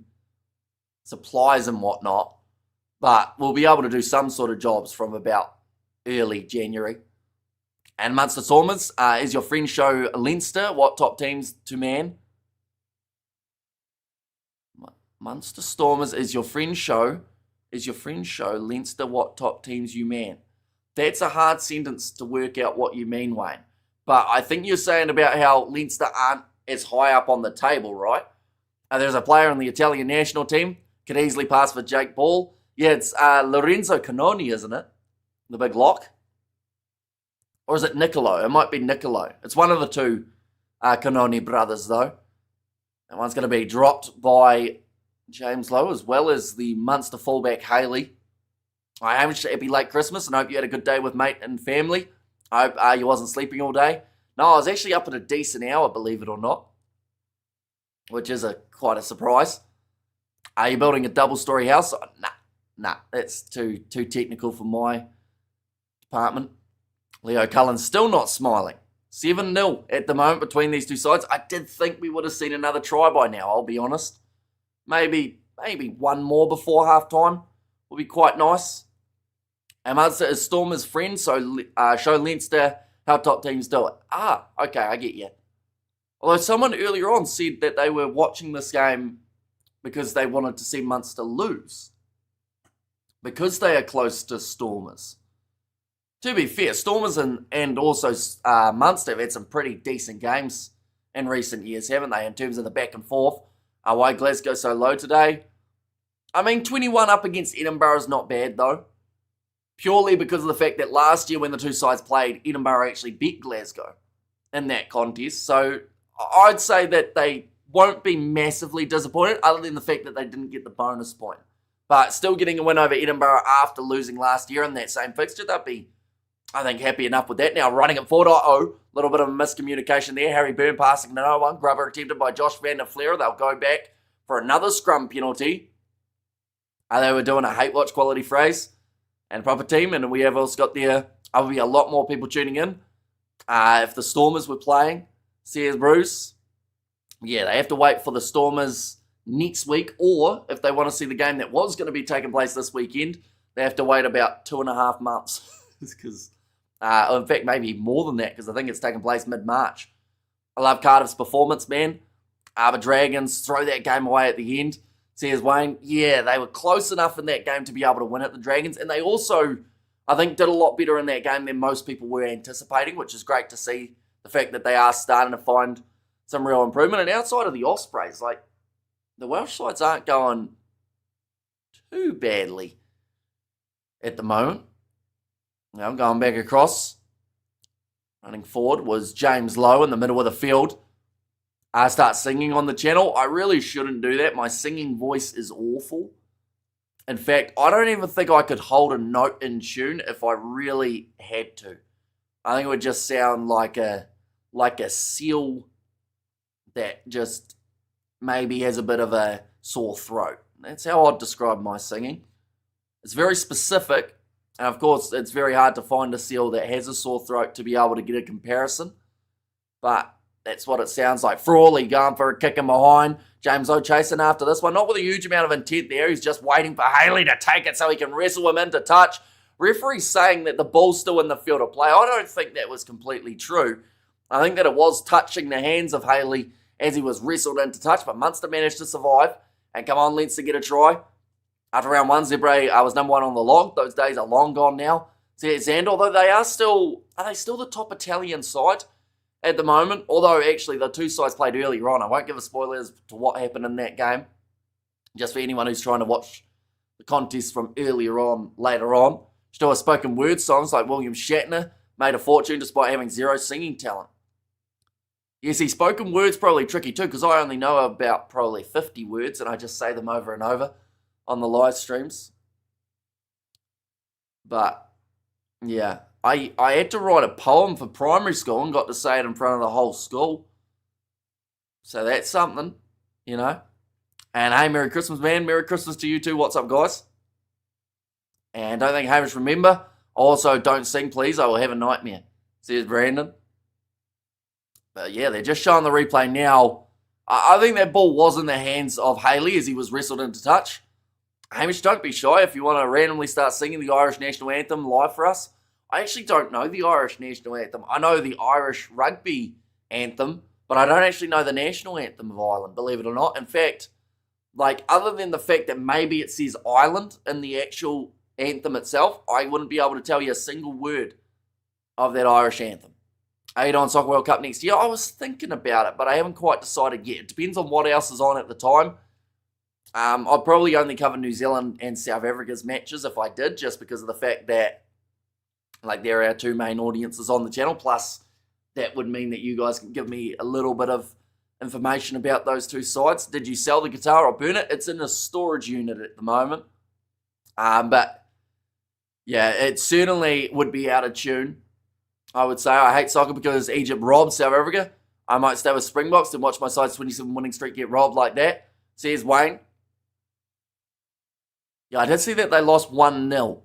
supplies and whatnot. But we'll be able to do some sort of jobs from about early January. And Munster Stormers, is your friend show Leinster? What top teams to man? Munster Stormers, is your friend show? Is your friend show Leinster? What top teams you man? That's a hard sentence to work out what you mean, Wayne. But I think you're saying about how Leinster aren't as high up on the table, right? There's a player on the Italian national team. Could easily pass for Jake Ball. Yeah, it's Lorenzo Canoni, isn't it? The big lock. Or is it Niccolo? It might be Niccolo. It's one of the two Canoni brothers, though. That one's going to be dropped by James Lowe, as well as the Munster fullback Haley. I happy late Christmas, and hope you had a good day with mate and family. I hope you wasn't sleeping all day. No, I was actually up at a decent hour, believe it or not, which is quite a surprise. Are you building a double-story house? Nah, that's too technical for my department. Leo Cullen's still not smiling. 7-0 at the moment between these two sides. I did think we would have seen another try by now, I'll be honest. Maybe one more before half-time would be quite nice. And Munster is Stormer's friend, so show Leinster how top teams do it. Okay, I get you. Although someone earlier on said that they were watching this game because they wanted to see Munster lose. Because they are close to Stormers. To be fair, Stormers and also Munster have had some pretty decent games in recent years, haven't they, in terms of the back and forth. Why Glasgow so low today? I mean, 21 up against Edinburgh is not bad, though. Purely because of the fact that last year when the two sides played, Edinburgh actually beat Glasgow in that contest. So I'd say that they won't be massively disappointed, other than the fact that they didn't get the bonus point. But still getting a win over Edinburgh after losing last year in that same fixture, they'd be, I think, happy enough with that. Now running at forward, little bit of a miscommunication there. Harry Byrne passing to no one. Grubber attempted by Josh van der Fleer. They'll go back for another scrum penalty. They were doing a hate watch quality phrase and proper team. And we have also got there, will be a lot more people tuning in. If the Stormers were playing, says Bruce, yeah, they have to wait for the Stormers next week, or if they want to see the game that was going to be taking place this weekend, they have to wait about 2.5 months. Because, in fact, maybe more than that, because I think it's taking place mid-March. I love Cardiff's performance, man. The Dragons throw that game away at the end. Says Wayne, yeah, they were close enough in that game to be able to win at the Dragons, and they also, I think, did a lot better in that game than most people were anticipating, which is great to see. The fact that they are starting to find some real improvement. And outside of the Ospreys, like, the Welsh sides aren't going too badly at the moment. Now, going back across, running forward was James Lowe in the middle of the field. I start singing on the channel. I really shouldn't do that. My singing voice is awful. In fact, I don't even think I could hold a note in tune if I really had to. I think it would just sound like a seal that just maybe has a bit of a sore throat. That's how I'd describe my singing. It's very specific, and of course, it's very hard to find a seal that has a sore throat to be able to get a comparison. But that's what it sounds like. Crowley going for a kick in behind. James O chasing after this one. Not with a huge amount of intent there. He's just waiting for Haley to take it so he can wrestle him into touch. Referee saying that the ball's still in the field of play. I don't think that was completely true. I think that it was touching the hands of Haley as he was wrestled into touch, but Munster managed to survive. And come on, Leinster get a try. After round one, Zebre was number one on the log. Those days are long gone now. And although are they still the top Italian side at the moment? Although actually the two sides played earlier on. I won't give a spoilers to what happened in that game. Just for anyone who's trying to watch the contest from earlier on, later on. Still spoken word songs like William Shatner made a fortune despite having zero singing talent. You see, spoken words probably tricky too, because I only know about probably 50 words, and I just say them over and over on the live streams. But, yeah, I had to write a poem for primary school and got to say it in front of the whole school. So that's something, you know. And hey, Merry Christmas, man. Merry Christmas to you too. What's up, guys? And don't think Hamish remember. Also, don't sing, please. I will have a nightmare. Says Brandon. But yeah, they're just showing the replay now. I think that ball was in the hands of Haley as he was wrestled into touch. Hamish, don't be shy if you want to randomly start singing the Irish National Anthem live for us. I actually don't know the Irish National Anthem. I know the Irish Rugby Anthem, but I don't actually know the National Anthem of Ireland, believe it or not. In fact, like, other than the fact that maybe it says Ireland in the actual anthem itself, I wouldn't be able to tell you a single word of that Irish anthem. On Soccer World Cup next year. I was thinking about it, but I haven't quite decided yet. It depends on what else is on at the time. I'd probably only cover New Zealand and South Africa's matches if I did, just because of the fact that, like, they're our two main audiences on the channel. Plus, that would mean that you guys can give me a little bit of information about those two sides. Did you sell the guitar or burn it? It's in a storage unit at the moment. But, yeah, it certainly would be out of tune. I would say I hate soccer because Egypt robbed South Africa. I might stay with Springboks and watch my side's 27 winning streak get robbed like that. Says Wayne. Yeah, I did see that they lost 1-0.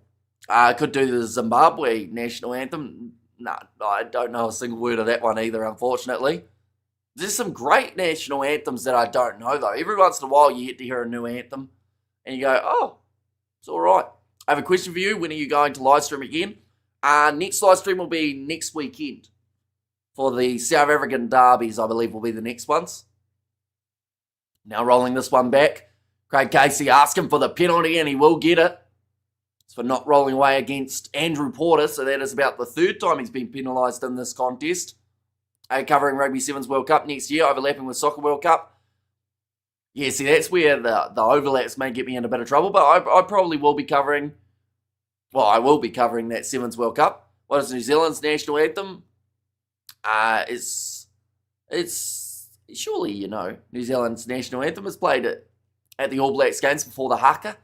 I could do the Zimbabwe national anthem. No, I don't know a single word of that one either, unfortunately. There's some great national anthems that I don't know, though. Every once in a while, you get to hear a new anthem, and you go, oh, it's all right. I have a question for you. When are you going to live stream again? Next live stream will be next weekend. For the South African derbies, I believe, will be the next ones. Now rolling this one back. Craig Casey asking for the penalty, and he will get it. It's for not rolling away against Andrew Porter, so that is about the third time he's been penalised in this contest. Covering Rugby Sevens World Cup next year, overlapping with Soccer World Cup. Yeah, see, that's where the overlaps may get me in a bit of trouble, but I probably will be covering... Well, I will be covering that Sevens World Cup. What is New Zealand's national anthem? It's surely, you know, New Zealand's national anthem is played at the All Blacks games before the haka.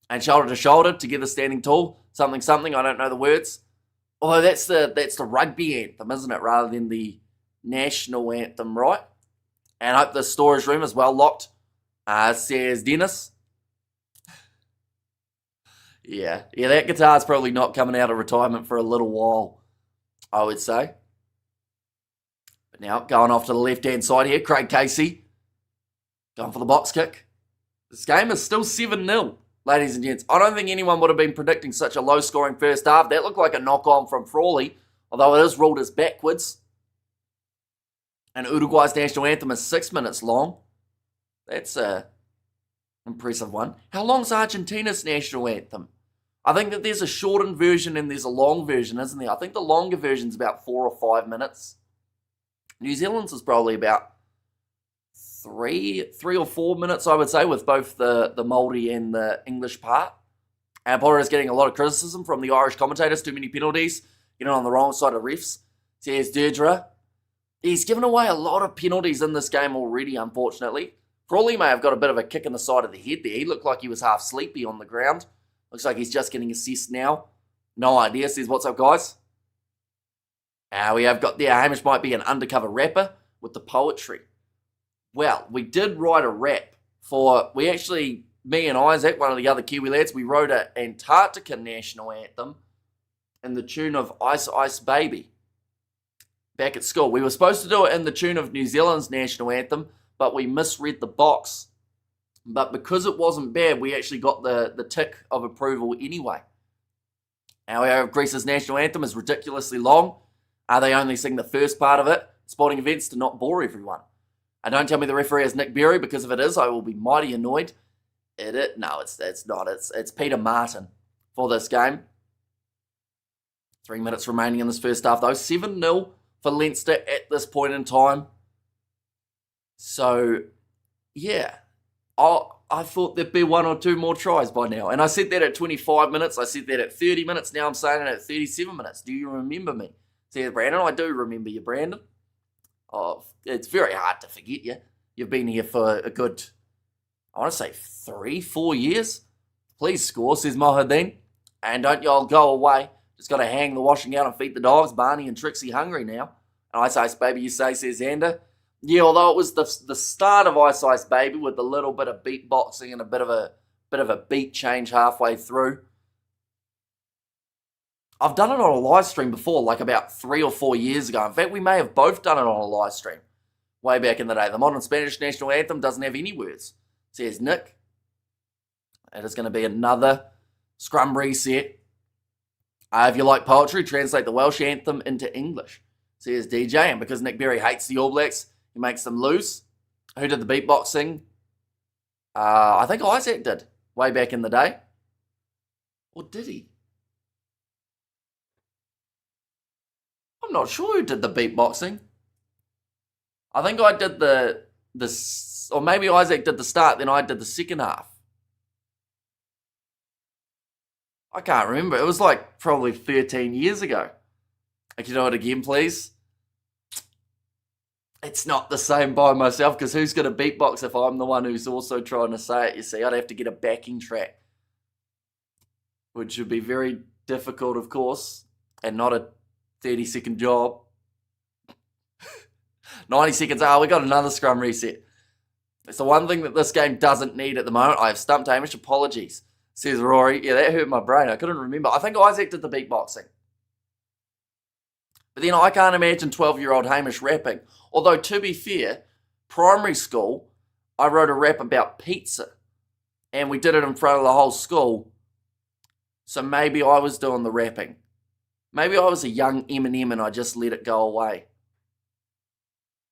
And shoulder to shoulder, together standing tall, something, something, I don't know the words. Although that's the rugby anthem, isn't it, rather than the national anthem, right? And I hope the storage room is well locked, says Dennis. Yeah, that guitar's probably not coming out of retirement for a little while, I would say. But now, going off to the left-hand side here, Craig Casey. Going for the box kick. This game is still 7-0, ladies and gents. I don't think anyone would have been predicting such a low-scoring first half. That looked like a knock-on from Crowley, although it is ruled as backwards. And Uruguay's national anthem is 6 minutes long. That's Impressive one. How long's Argentina's national anthem? I think that there's a shortened version and there's a long version, isn't there? I think the longer version's about 4 or 5 minutes. New Zealand's is probably about three or 4 minutes, I would say, with both the Māori and the English part. And Potter is getting a lot of criticism from the Irish commentators. Too many penalties. Getting on the wrong side of refs. So here's Deirdre. He's given away a lot of penalties in this game already, unfortunately. Crowley may have got a bit of a kick in the side of the head there. He looked like he was half sleepy on the ground. Looks like he's just getting assessed now. No idea. Says, what's up, guys? We have got there. Hamish might be an undercover rapper with the poetry. Well, we did write a rap for... me and Isaac, one of the other Kiwi lads, we wrote an Antarctica national anthem in the tune of Ice Ice Baby back at school. We were supposed to do it in the tune of New Zealand's national anthem, but we misread the box. But because it wasn't bad, we actually got the tick of approval anyway. Our Greece's national anthem is ridiculously long. They only sing the first part of it. Sporting events to not bore everyone. Don't tell me the referee is Nick Berry, because if it is, I will be mighty annoyed. No, it's not. It's Peter Martin for this game. 3 minutes remaining in this first half, though. 7-0 for Leinster at this point in time. So, yeah. I thought there'd be 1 or 2 more tries by now. And I said that at 25 minutes. I said that at 30 minutes. Now I'm saying it at 37 minutes. Do you remember me? Says Brandon. I do remember you, Brandon. It's very hard to forget you. You've been here for a good... I want to say 3-4 years. Please score, says Mohadeen. And don't y'all go away. Just got to hang the washing out and feed the dogs. Barney and Trixie hungry now. And Ice Ice Baby, you say, says Xander. Yeah, although it was the start of Ice Ice Baby with a little bit of beatboxing and a bit of a beat change halfway through. I've done it on a live stream before, like about 3 or 4 years ago. In fact, we may have both done it on a live stream way back in the day. The modern Spanish national anthem doesn't have any words. Says Nick. It is going to be another scrum reset. If you like poetry, translate the Welsh anthem into English. Says DJ. And because Nick Berry hates the All Blacks, he makes them lose. Who did the beatboxing? I think Isaac did way back in the day. Or did he? I'm not sure who did the beatboxing. I think I did or maybe Isaac did the start, then I did the second half. I can't remember. It was like probably 13 years ago. Can you do it again, please? It's not the same by myself, because who's going to beatbox if I'm the one who's also trying to say it, you see? I'd have to get a backing track, which would be very difficult, of course, and not a 30-second job. 90 seconds. We got another scrum reset. It's the one thing that this game doesn't need at the moment. I have stumped Hamish. Apologies, says Rory. Yeah, that hurt my brain. I couldn't remember. I think Isaac did the beatboxing. But then I can't imagine 12-year-old Hamish rapping. Although, to be fair, primary school, I wrote a rap about pizza. And we did it in front of the whole school. So maybe I was doing the rapping. Maybe I was a young Eminem and I just let it go away.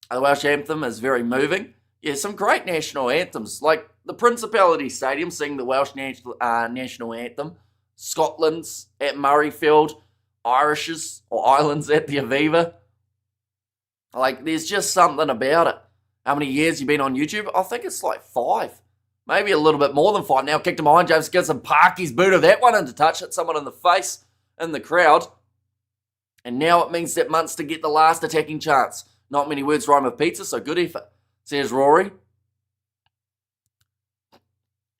The Welsh anthem is very moving. Yeah, some great national anthems, like the Principality Stadium singing the Welsh national anthem, Scotland's at Murrayfield, Irish's or Ireland's at the Aviva. Like, there's just something about it. How many years you been on YouTube? I think it's like 5. Maybe a little bit more than 5 now. Kicked him behind. James gets some Parky's boot of that one into touch. Hit someone in the face in the crowd. And now it means that Munster get the last attacking chance. Not many words rhyme with pizza, so good effort, says Rory.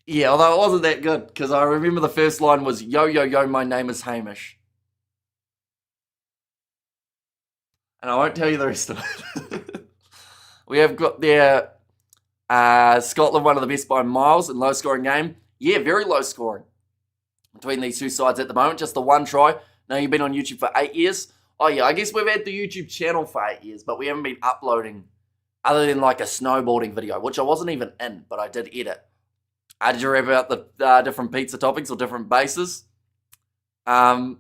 Yeah, although it wasn't that good, because I remember the first line was, yo, yo, yo, my name is Hamish. And I won't tell you the rest of it. We have got there Scotland, one of the best by miles in low-scoring game. Yeah, very low-scoring between these two sides at the moment. Just the one try. Now, you've been on YouTube for 8 years. Oh, yeah, I guess we've had the YouTube channel for 8 years, but we haven't been uploading other than like a snowboarding video, which I wasn't even in, but I did edit. Did you read about the different pizza toppings or different bases? Something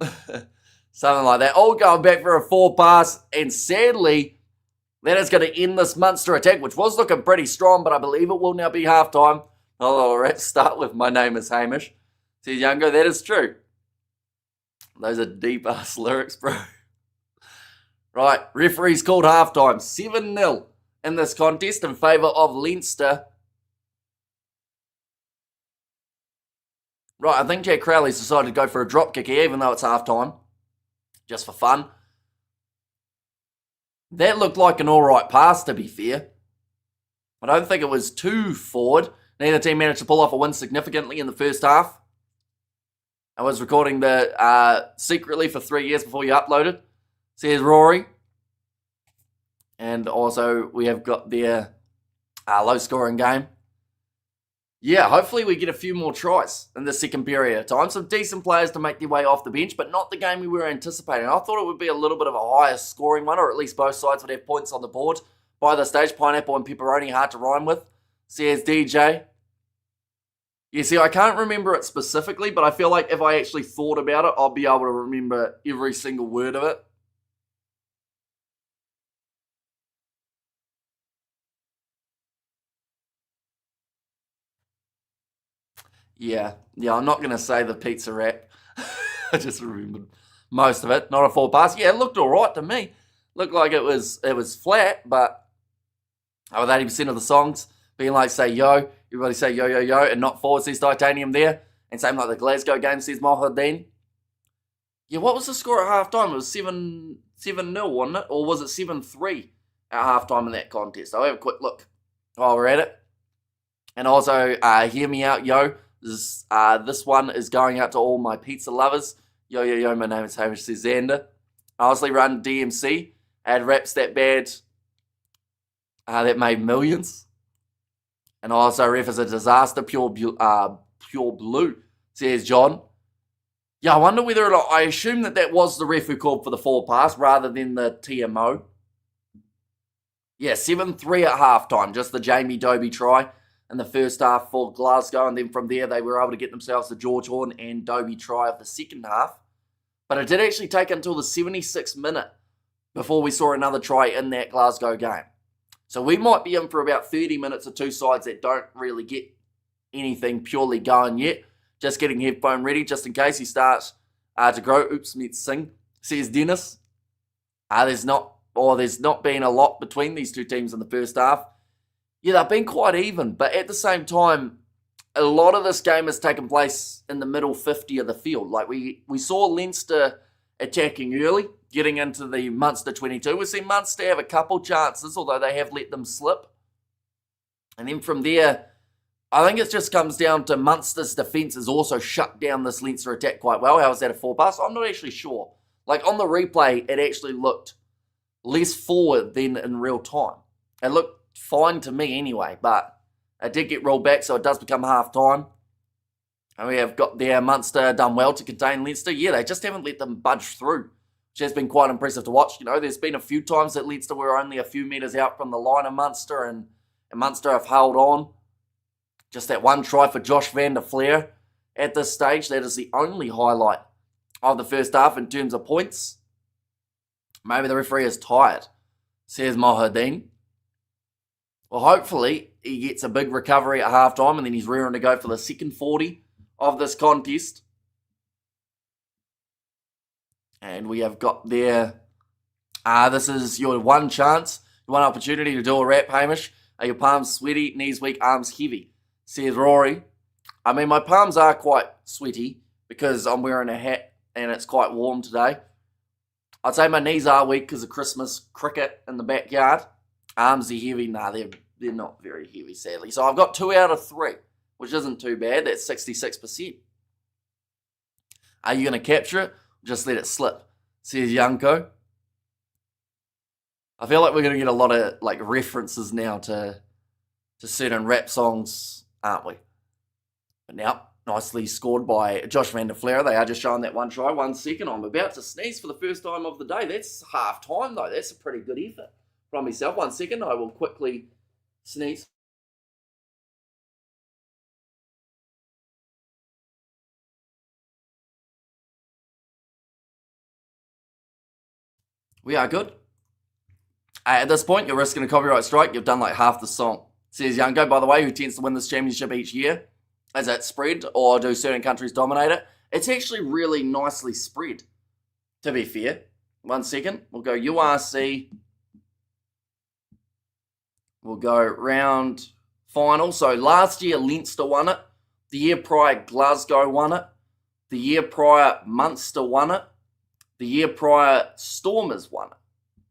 like that. All going back for a 4 pass, and sadly, that is going to end this Munster attack, which was looking pretty strong, but I believe it will now be halftime. Oh, let's start with my name is Hamish. Says Youngo, that is true. Those are deep ass lyrics, bro. Right, referees called halftime 7-0 in this contest in favour of Leinster. Right, I think Jack Crowley's decided to go for a drop kick here, even though it's halftime. Just for fun. That looked like an alright pass, to be fair. I don't think it was too forward. Neither team managed to pull off a win significantly in the first half. I was recording the secretly for 3 years before you uploaded. Says Rory. And also we have got their low scoring game. Yeah, hopefully we get a few more tries in the second period of time. Some decent players to make their way off the bench, but not the game we were anticipating. I thought it would be a little bit of a higher scoring one, or at least both sides would have points on the board. By this stage, pineapple and pepperoni, hard to rhyme with. Says DJ. You see, I can't remember it specifically, but I feel like if I actually thought about it, I'll be able to remember every single word of it. Yeah, I'm not going to say the pizza rap. I just remembered most of it. Not a full pass. Yeah, it looked all right to me. Looked like it was flat, but with 80% of the songs being like, say yo, everybody say yo, yo, yo, and not forward, says Titanium there. And same like the Glasgow game, says Mohadeen. Yeah, what was the score at halftime? It was 7-0, wasn't it? Or was it 7-3 at halftime in that contest? I'll have a quick look while we're at it. And also, hear me out, yo. This one is going out to all my pizza lovers. Yo, yo, yo, my name is Hamish, says Xander. I honestly run DMC. Had raps that bad that made millions. And also ref is a disaster, pure blue, says John. Yeah, I wonder whether or not, I assume that was the ref who called for the forward pass rather than the TMO. Yeah, 7-3 at halftime, just the Jamie Dobie try in the first half for Glasgow, and then from there they were able to get themselves the George Horn and Dobie try of the second half. But it did actually take until the 76th minute before we saw another try in that Glasgow game. So we might be in for about 30 minutes of two sides that don't really get anything purely going yet. Just getting headphone ready, just in case he starts to grow. Oops, let's sing, says Dennis. There's not been a lot between these two teams in the first half. Yeah, they've been quite even, but at the same time, a lot of this game has taken place in the middle 50 of the field. Like we saw Leinster attacking early, getting into the Munster 22. We've seen Munster have a couple chances, although they have let them slip. And then from there, I think it just comes down to Munster's defence has also shut down this Leinster attack quite well. How was that a forward pass? I'm not actually sure. Like on the replay, it actually looked less forward than in real time. It looked fine to me anyway, but it did get rolled back, so it does become half-time. And we have got there Munster done well to contain Leinster. Yeah, they just haven't let them budge through, which has been quite impressive to watch. You know, there's been a few times that Leinster were only a few metres out from the line of Munster, and Munster have held on. Just that one try for Josh van der Fleer at this stage. That is the only highlight of the first half in terms of points. Maybe the referee is tired, says Mohadeen. Well, hopefully he gets a big recovery at halftime and then he's rearing to go for the second 40 of this contest. And we have got there, this is your one chance, one opportunity to do a rap, Hamish. Are your palms sweaty, knees weak, arms heavy? Says Rory. I mean, my palms are quite sweaty because I'm wearing a hat and it's quite warm today. I'd say my knees are weak because of Christmas cricket in the backyard. Arms are heavy. Nah, they're not very heavy, sadly. So I've got 2 out of 3, which isn't too bad. That's 66%. Are you going to capture it? Just let it slip, says Yanko. I feel like we're going to get a lot of like references now to certain rap songs, aren't we? But now, nicely scored by Josh van der Fleer. They are just showing that one try. 1 second. I'm about to sneeze for the first time of the day. That's half time, though. That's a pretty good effort from myself. 1 second. I will quickly sneeze. We are good. At this point, you're risking a copyright strike. You've done like half the song. Says Youngo, by the way, who tends to win this championship each year. Is it spread or do certain countries dominate it? It's actually really nicely spread, to be fair. 1 second. We'll go URC. We'll go round final. So last year, Leinster won it. The year prior, Glasgow won it. The year prior, Munster won it. The year prior, Stormers won it.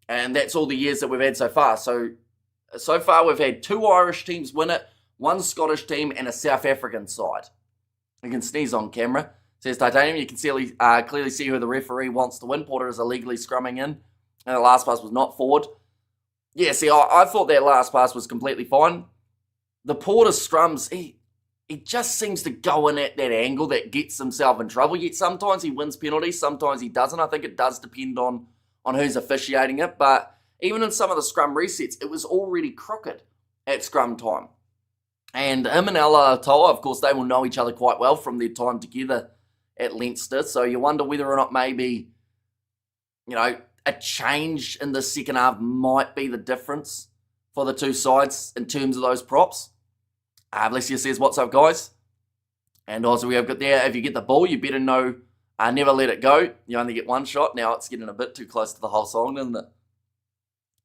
And that's all the years that we've had so far. So far, we've had 2 Irish teams win it, 1 Scottish team, and a South African side. You can sneeze on camera. Says Titanium, you can clearly see who the referee wants to win. Porter is illegally scrumming in. And the last pass was not forward. Yeah, see, I thought that last pass was completely fine. The Porter scrums, he just seems to go in at that angle that gets himself in trouble. Yet sometimes he wins penalties, sometimes he doesn't. I think it does depend on who's officiating it. But even in some of the scrum resets, it was already crooked at scrum time. And him and Ella Toa, of course, they will know each other quite well from their time together at Leinster. So you wonder whether or not maybe, a change in the second half might be the difference for the two sides in terms of those props. Alessia says, what's up, guys? And also we have got there, if you get the ball, you better know, never let it go. You only get 1 shot. Now it's getting a bit too close to the whole song, isn't it?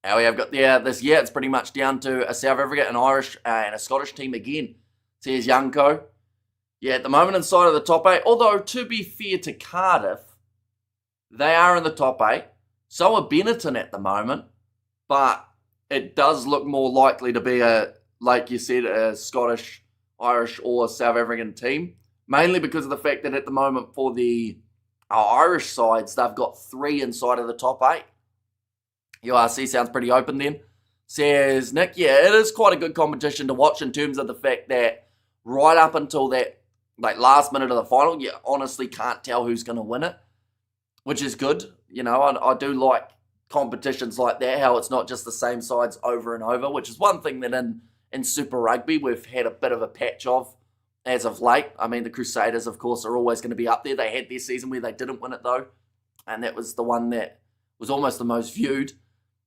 And we have got there this year, it's pretty much down to a South Africa, an Irish, and a Scottish team again, says Youngco. Yeah, at the moment inside of the top 8, although to be fair to Cardiff, they are in the top 8. So are Benetton at the moment, but it does look more likely to be like you said, a Scottish, Irish, or South African team. Mainly because of the fact that at the moment for our Irish sides, they've got 3 inside of the top 8. URC sounds pretty open then. Says Nick, yeah, it is quite a good competition to watch in terms of the fact that right up until that last minute of the final, you honestly can't tell who's going to win it, which is good. I do like competitions like that, how it's not just the same sides over and over, which is one thing that in Super Rugby we've had a bit of a patch of as of late. I mean, the Crusaders, of course, are always going to be up there. They had their season where they didn't win it, though, and that was the one that was almost the most viewed.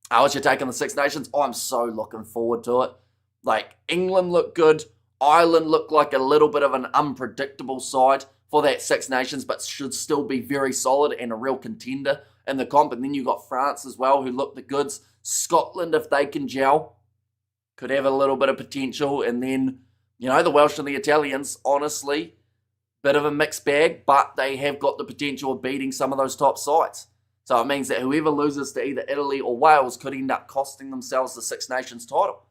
What's your take on the Six Nations? I'm so looking forward to it. England looked good. Ireland looked like a little bit of an unpredictable side for that Six Nations, but should still be very solid and a real contender in the comp. And then you got France as well, who look the goods. Scotland, if they can gel, could have a little bit of potential. And then, the Welsh and the Italians, honestly, bit of a mixed bag, but they have got the potential of beating some of those top sides. So it means that whoever loses to either Italy or Wales could end up costing themselves the Six Nations title.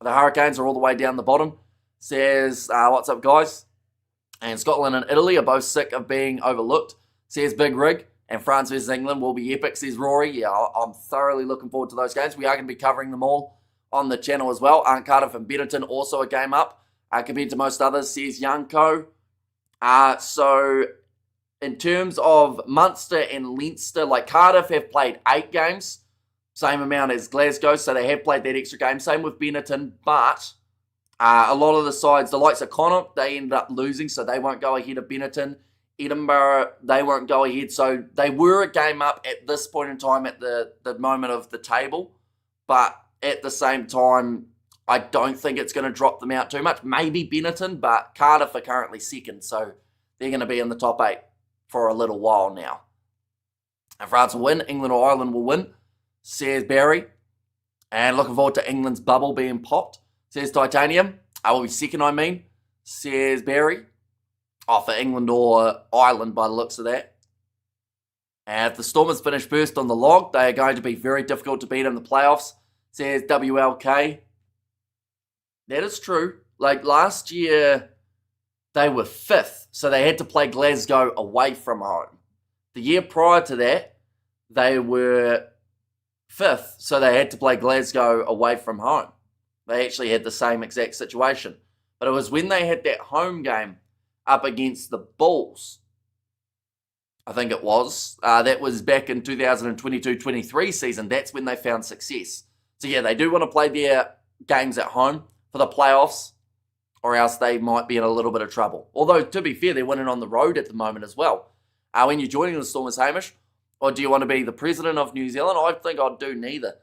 The Hurricanes are all the way down the bottom. Says, what's up, guys? And Scotland and Italy are both sick of being overlooked, says Big Rig. And France versus England will be epic, says Rory. Yeah, I'm thoroughly looking forward to those games. We are going to be covering them all on the channel as well. Cardiff and Benetton also a game up compared to most others, says Youngco. So in terms of Munster and Leinster, Cardiff have played 8 games, same amount as Glasgow, so they have played that extra game. Same with Benetton, but a lot of the sides, the likes of Connacht, they ended up losing, so they won't go ahead of Benetton. Edinburgh, they won't go ahead. So they were a game up at this point in time at the moment of the table. But at the same time, I don't think it's going to drop them out too much. Maybe Benetton, but Cardiff are currently second. So they're going to be in the top 8 for a little while now. And France will win. England or Ireland will win, says Barry. And looking forward to England's bubble being popped, says Titanium. I will be second, says Barry. For England or Ireland by the looks of that. And if the Stormers finish first on the log, they are going to be very difficult to beat in the playoffs, says WLK. That is true. Last year, they were 5th, so they had to play Glasgow away from home. The year prior to that, they were 5th, so they had to play Glasgow away from home. They actually had the same exact situation. But it was when they had that home game up against the Bulls, I think it was. That was back in 2022-23 season. That's when they found success. So yeah, they do want to play their games at home for the playoffs, or else they might be in a little bit of trouble. Although, to be fair, they're winning on the road at the moment as well. When you're joining the Stormers, Hamish, or do you want to be the president of New Zealand? I think I'd do neither.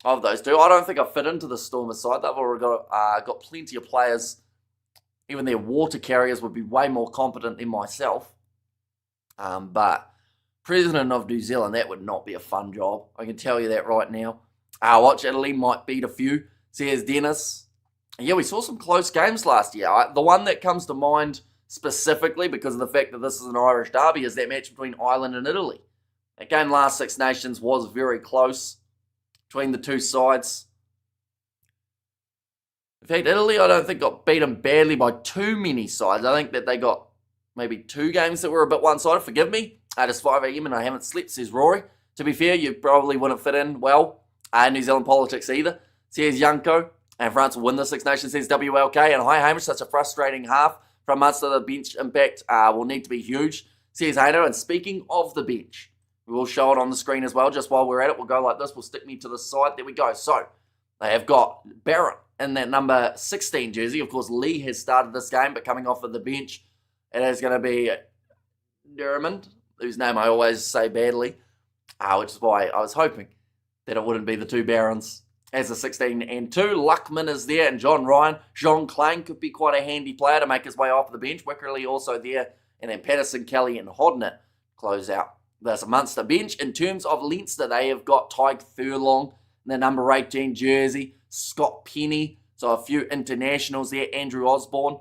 of those two. I don't think I fit into the Stormers side. They've already got plenty of players. Even their water carriers would be way more competent than myself. But President of New Zealand, that would not be a fun job. I can tell you that right now. Watch Italy might beat a few. Says Dennis. Yeah, we saw some close games last year. The one that comes to mind specifically because of the fact that this is an Irish derby is that match between Ireland and Italy. That game last Six Nations was very close between the two sides. In fact, Italy, I don't think got beaten badly by too many sides. I think that they got maybe 2 games that were a bit one-sided. Forgive me. It's 5 a.m. and I haven't slept, says Rory. To be fair, you probably wouldn't fit in well in New Zealand politics either, says Yanko. And France will win the Six Nations, says WLK. And hi, Hamish, such a frustrating half from Munster. The bench impact will need to be huge, says Haino. And speaking of the bench, we will show it on the screen as well. Just while we're at it, we'll go like this. We'll stick me to the side. There we go. So they have got Barrett in that number 16 jersey. Of course, Lee has started this game, but coming off of the bench, it is going to be Dermond, whose name I always say badly, which is why I was hoping that it wouldn't be the two Barons as a 16 and 2. Luckman is there, and John Ryan. Jean Klein could be quite a handy player to make his way off the bench. Wickerley also there, and then Patterson, Kelly, and Hodnett close out. There's a Munster bench. In terms of Leinster, they have got Tyke Furlong in the number 18 jersey, Scott Penny, so a few internationals there, Andrew Osborne,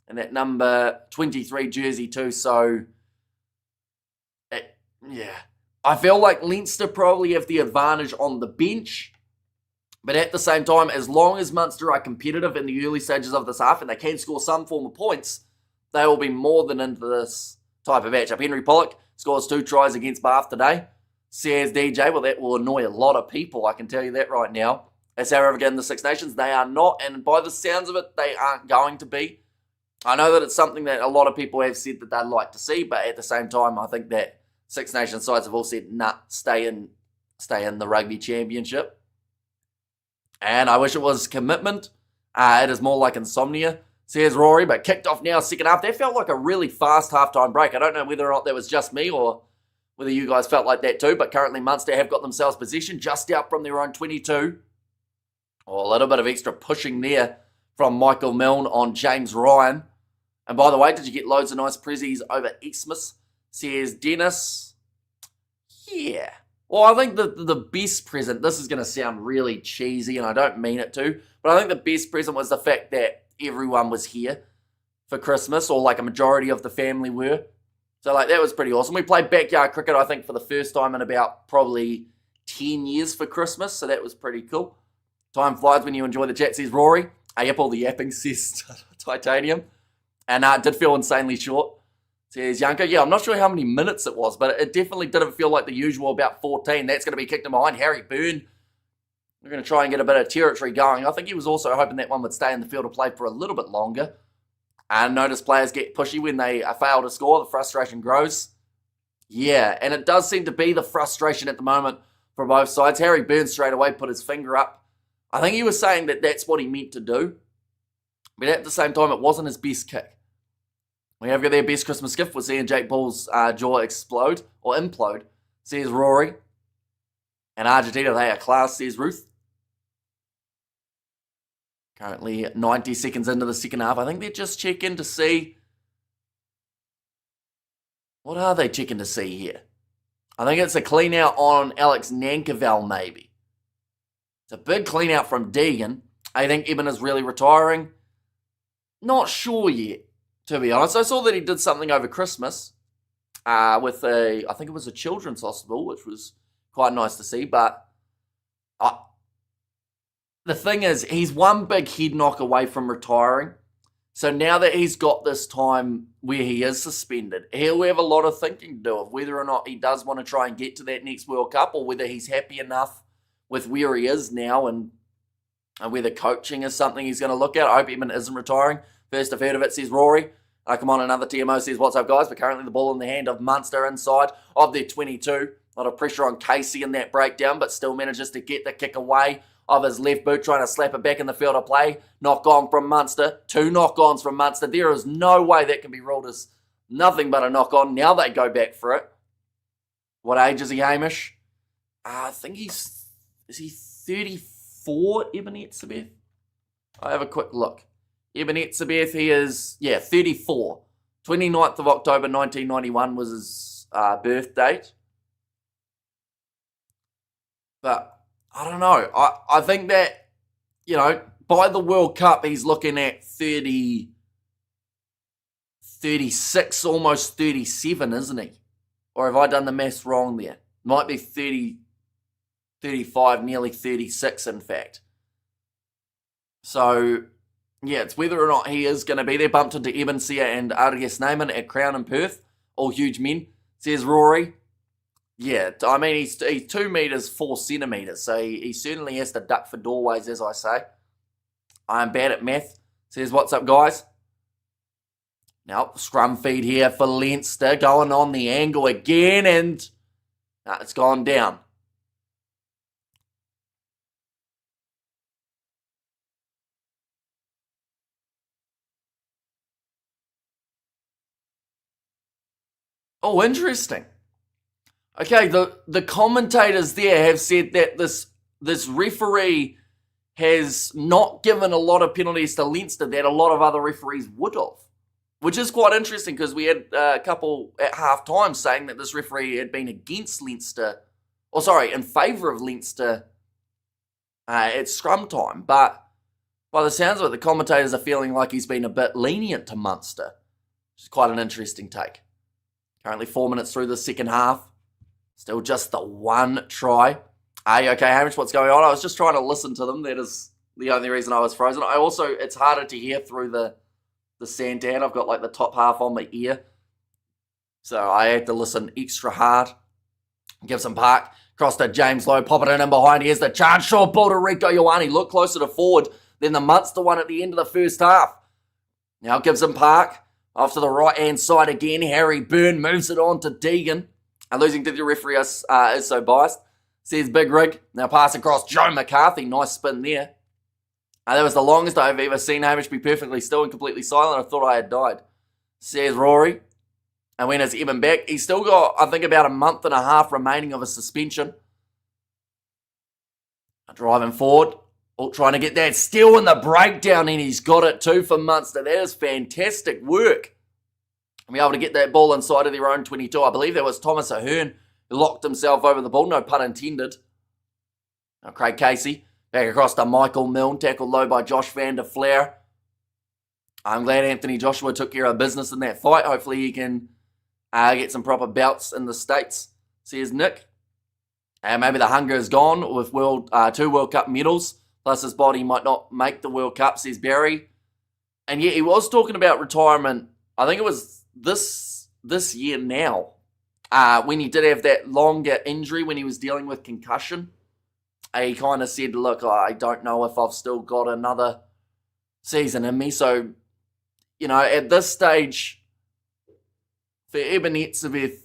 and that number 23 jersey too. So, yeah. I feel like Leinster probably have the advantage on the bench, but at the same time, as long as Munster are competitive in the early stages of this half and they can score some form of points, they will be more than into this type of matchup. Henry Pollock scores 2 tries against Bath today. Says DJ, well, that will annoy a lot of people, I can tell you that right now. As however, again, the Six Nations, they are not, and by the sounds of it, they aren't going to be. I know that it's something that a lot of people have said that they'd like to see, but at the same time, I think that Six Nations sides have all said, nah, stay in the Rugby Championship. And I wish it was commitment. It is more like insomnia, says Rory, but kicked off now, second half. That felt like a really fast halftime break. I don't know whether or not that was just me or whether you guys felt like that too, but currently Munster have got themselves possession just out from their own 22. A little bit of extra pushing there from Michael Milne on James Ryan. And by the way, did you get loads of nice prezzies over Xmas? Says Dennis. Yeah. Well, I think the best present, this is going to sound really cheesy and I don't mean it to, but I think the best present was the fact that everyone was here for Christmas, or like a majority of the family were. So like that was pretty awesome. We played backyard cricket, I think, for the first time in about probably 10 years for Christmas, so that was pretty cool. Time flies when you enjoy the chat, says Rory. Yep, all the yapping, says Titanium. And it did feel insanely short, says Yanko. Yeah, I'm not sure how many minutes it was, but it definitely didn't feel like the usual about 14. That's going to be kicked in behind. Harry Byrne. We're going to try and get a bit of territory going. I think he was also hoping that one would stay in the field of play for a little bit longer. And notice players get pushy when they fail to score. The frustration grows. Yeah, and it does seem to be the frustration at the moment for both sides. Harry Byrne straight away put his finger up. I think he was saying that that's what he meant to do. But at the same time, it wasn't his best kick. We have got their best Christmas gift. We're seeing Jake Paul's jaw explode, or implode, says Rory. And Argentina, they are class, says Ruth. Currently 90 seconds into the second half. I think they're just checking to see. What are they checking to see here? I think it's a clean out on Alex Nankerval, maybe. It's a big clean out from Deegan. I think Eben is really retiring. Not sure yet, to be honest. I saw that he did something over Christmas with I think it was a children's hospital, which was quite nice to see. But the thing is, he's one big head knock away from retiring. So now that he's got this time where he is suspended, he'll have a lot of thinking to do of whether or not he does want to try and get to that next World Cup, or whether he's happy enough with where he is now and whether coaching is something he's going to look at. I hope Eben isn't retiring. First I've heard of it, says Rory. Come on, another TMO says, what's up, guys? But currently the ball in the hand of Munster inside of their 22. A lot of pressure on Casey in that breakdown, but still manages to get the kick away of his left boot, trying to slap it back in the field of play. Knock on from Munster. 2 knock-ons from Munster. There is no way that can be ruled as nothing but a knock-on. Now they go back for it. What age is he, Hamish? I think is he 34, Eben Etzebeth? I have a quick look. Eben Etzebeth, he is, 34. 29th of October 1991 was his birth date. But I don't know. I think that, by the World Cup, he's looking at 30, 36, almost 37, isn't he? Or have I done the maths wrong there? Might be 30, 35, nearly 36, in fact. So, it's whether or not he is going to be there. Bumped into Eben Sear and Argus Neyman at Crown in Perth. All huge men, says Rory. Yeah, I mean, he's 2 metres, 4 centimetres, so he certainly has to duck for doorways, as I say. I'm bad at math, says, what's up, guys? Now, scrum feed here for Leinster, going on the angle again, and it's gone down. Oh, interesting. Okay, the commentators there have said that this referee has not given a lot of penalties to Leinster that a lot of other referees would have. Which is quite interesting because we had a couple at half-time saying that this referee had been against Leinster, in favour of Leinster at scrum time. But by the sounds of it, the commentators are feeling like he's been a bit lenient to Munster, which is quite an interesting take. Currently 4 minutes through the second half. Still just the one try. Hey, okay, Hamish, what's going on? I was just trying to listen to them. That is the only reason I was frozen. It's harder to hear through the Santan. I've got like the top half on my ear. So I had to listen extra hard. Gibson Park, cross to James Lowe, pop it in behind. Here's the charge. Short ball to Rico Ioane. Look closer to forward than the Munster one at the end of the first half. Now Gibson Park, off to the right-hand side again. Harry Byrne moves it on to Deegan. And losing to the referee is so biased. Says Big Rig. Now pass across Joe McCarthy. Nice spin there. That was the longest I've ever seen Hamish be perfectly still and completely silent. I thought I had died. Says Rory. And when is Eben back? He's still got, I think, about a month and a half remaining of a suspension. Driving forward. Trying to get that steal in the breakdown, and he's got it too for Munster. That is fantastic work. And be able to get that ball inside of their own 22. I believe that was Thomas Ahern who locked himself over the ball. No pun intended. Now Craig Casey. Back across to Michael Milne. Tackled low by Josh van der Flair. I'm glad Anthony Joshua took care of business in that fight. Hopefully he can get some proper belts in the States, says Nick. And maybe the hunger is gone with 2 World Cup medals. Plus his body might not make the World Cup, says Barry. And yeah, he was talking about retirement. I think it was this year now. When he did have that longer injury when he was dealing with concussion. He kind of said, look, I don't know if I've still got another season in me. So, at this stage, for Eben Etzebeth,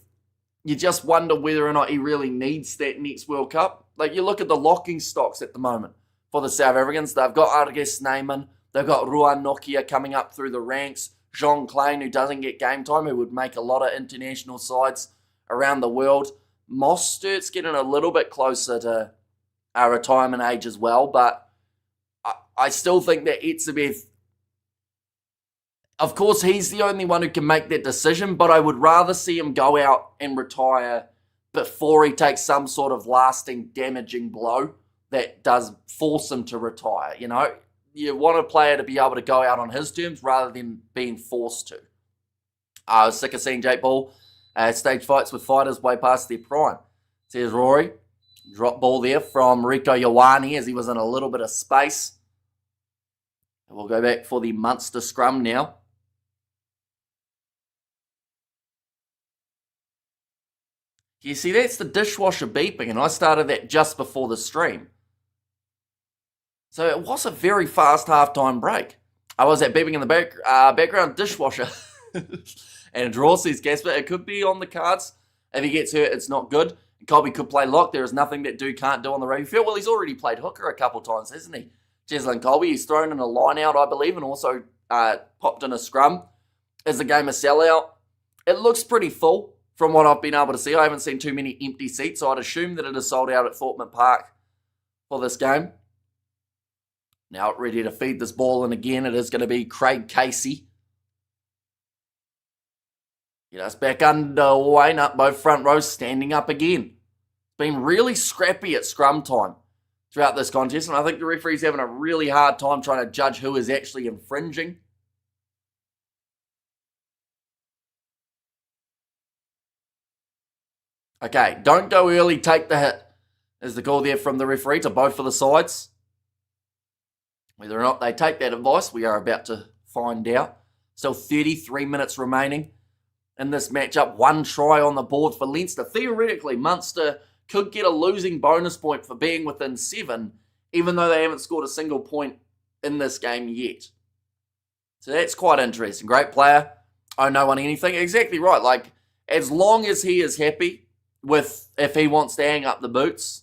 you just wonder whether or not he really needs that next World Cup. Like, you look at the locking stocks at the moment for the South Africans. They've got Argus Neyman. They've got Ruan Nokia coming up through the ranks. Jean Klein, who doesn't get game time, who would make a lot of international sides around the world. Mostert's getting a little bit closer to our retirement age as well, but I still think that Etzebeth, of course, he's the only one who can make that decision, but I would rather see him go out and retire before he takes some sort of lasting, damaging blow that does force him to retire. You want a player to be able to go out on his terms rather than being forced to. I was sick of seeing Jake Ball stage fights with fighters way past their prime, says Rory. Drop ball there from Rico Ioane as he was in a little bit of space. And we'll go back for the Munster scrum now. You see, that's the dishwasher beeping, and I started that just before the stream. So it was a very fast halftime break. I was at beeping in the background dishwasher. And a draw, says Casper. It could be on the cards. If he gets hurt, it's not good. Colby could play lock. There is nothing that Duke can't do on the rugby field. Well, he's already played hooker a couple times, hasn't he? Jeslyn Colby, he's thrown in a line out, I believe, and also popped in a scrum. Is the game a sellout? It looks pretty full from what I've been able to see. I haven't seen too many empty seats, so I'd assume that it is sold out at Thorpe Park for this game. Now ready to feed this ball in again. It is going to be Craig Casey. It's back underway. Now both front rows standing up again. It's been really scrappy at scrum time throughout this contest, and I think the referee's having a really hard time trying to judge who is actually infringing. Okay, don't go early, take the hit, is the call there from the referee to both of the sides. Whether or not they take that advice, we are about to find out. Still 33 minutes remaining in this matchup. 1 try on the board for Leinster. Theoretically, Munster could get a losing bonus point for being within 7, even though they haven't scored a single point in this game yet. So that's quite interesting. Great player. Oh, no one anything. Exactly right. Like, as long as he is happy with if he wants to hang up the boots,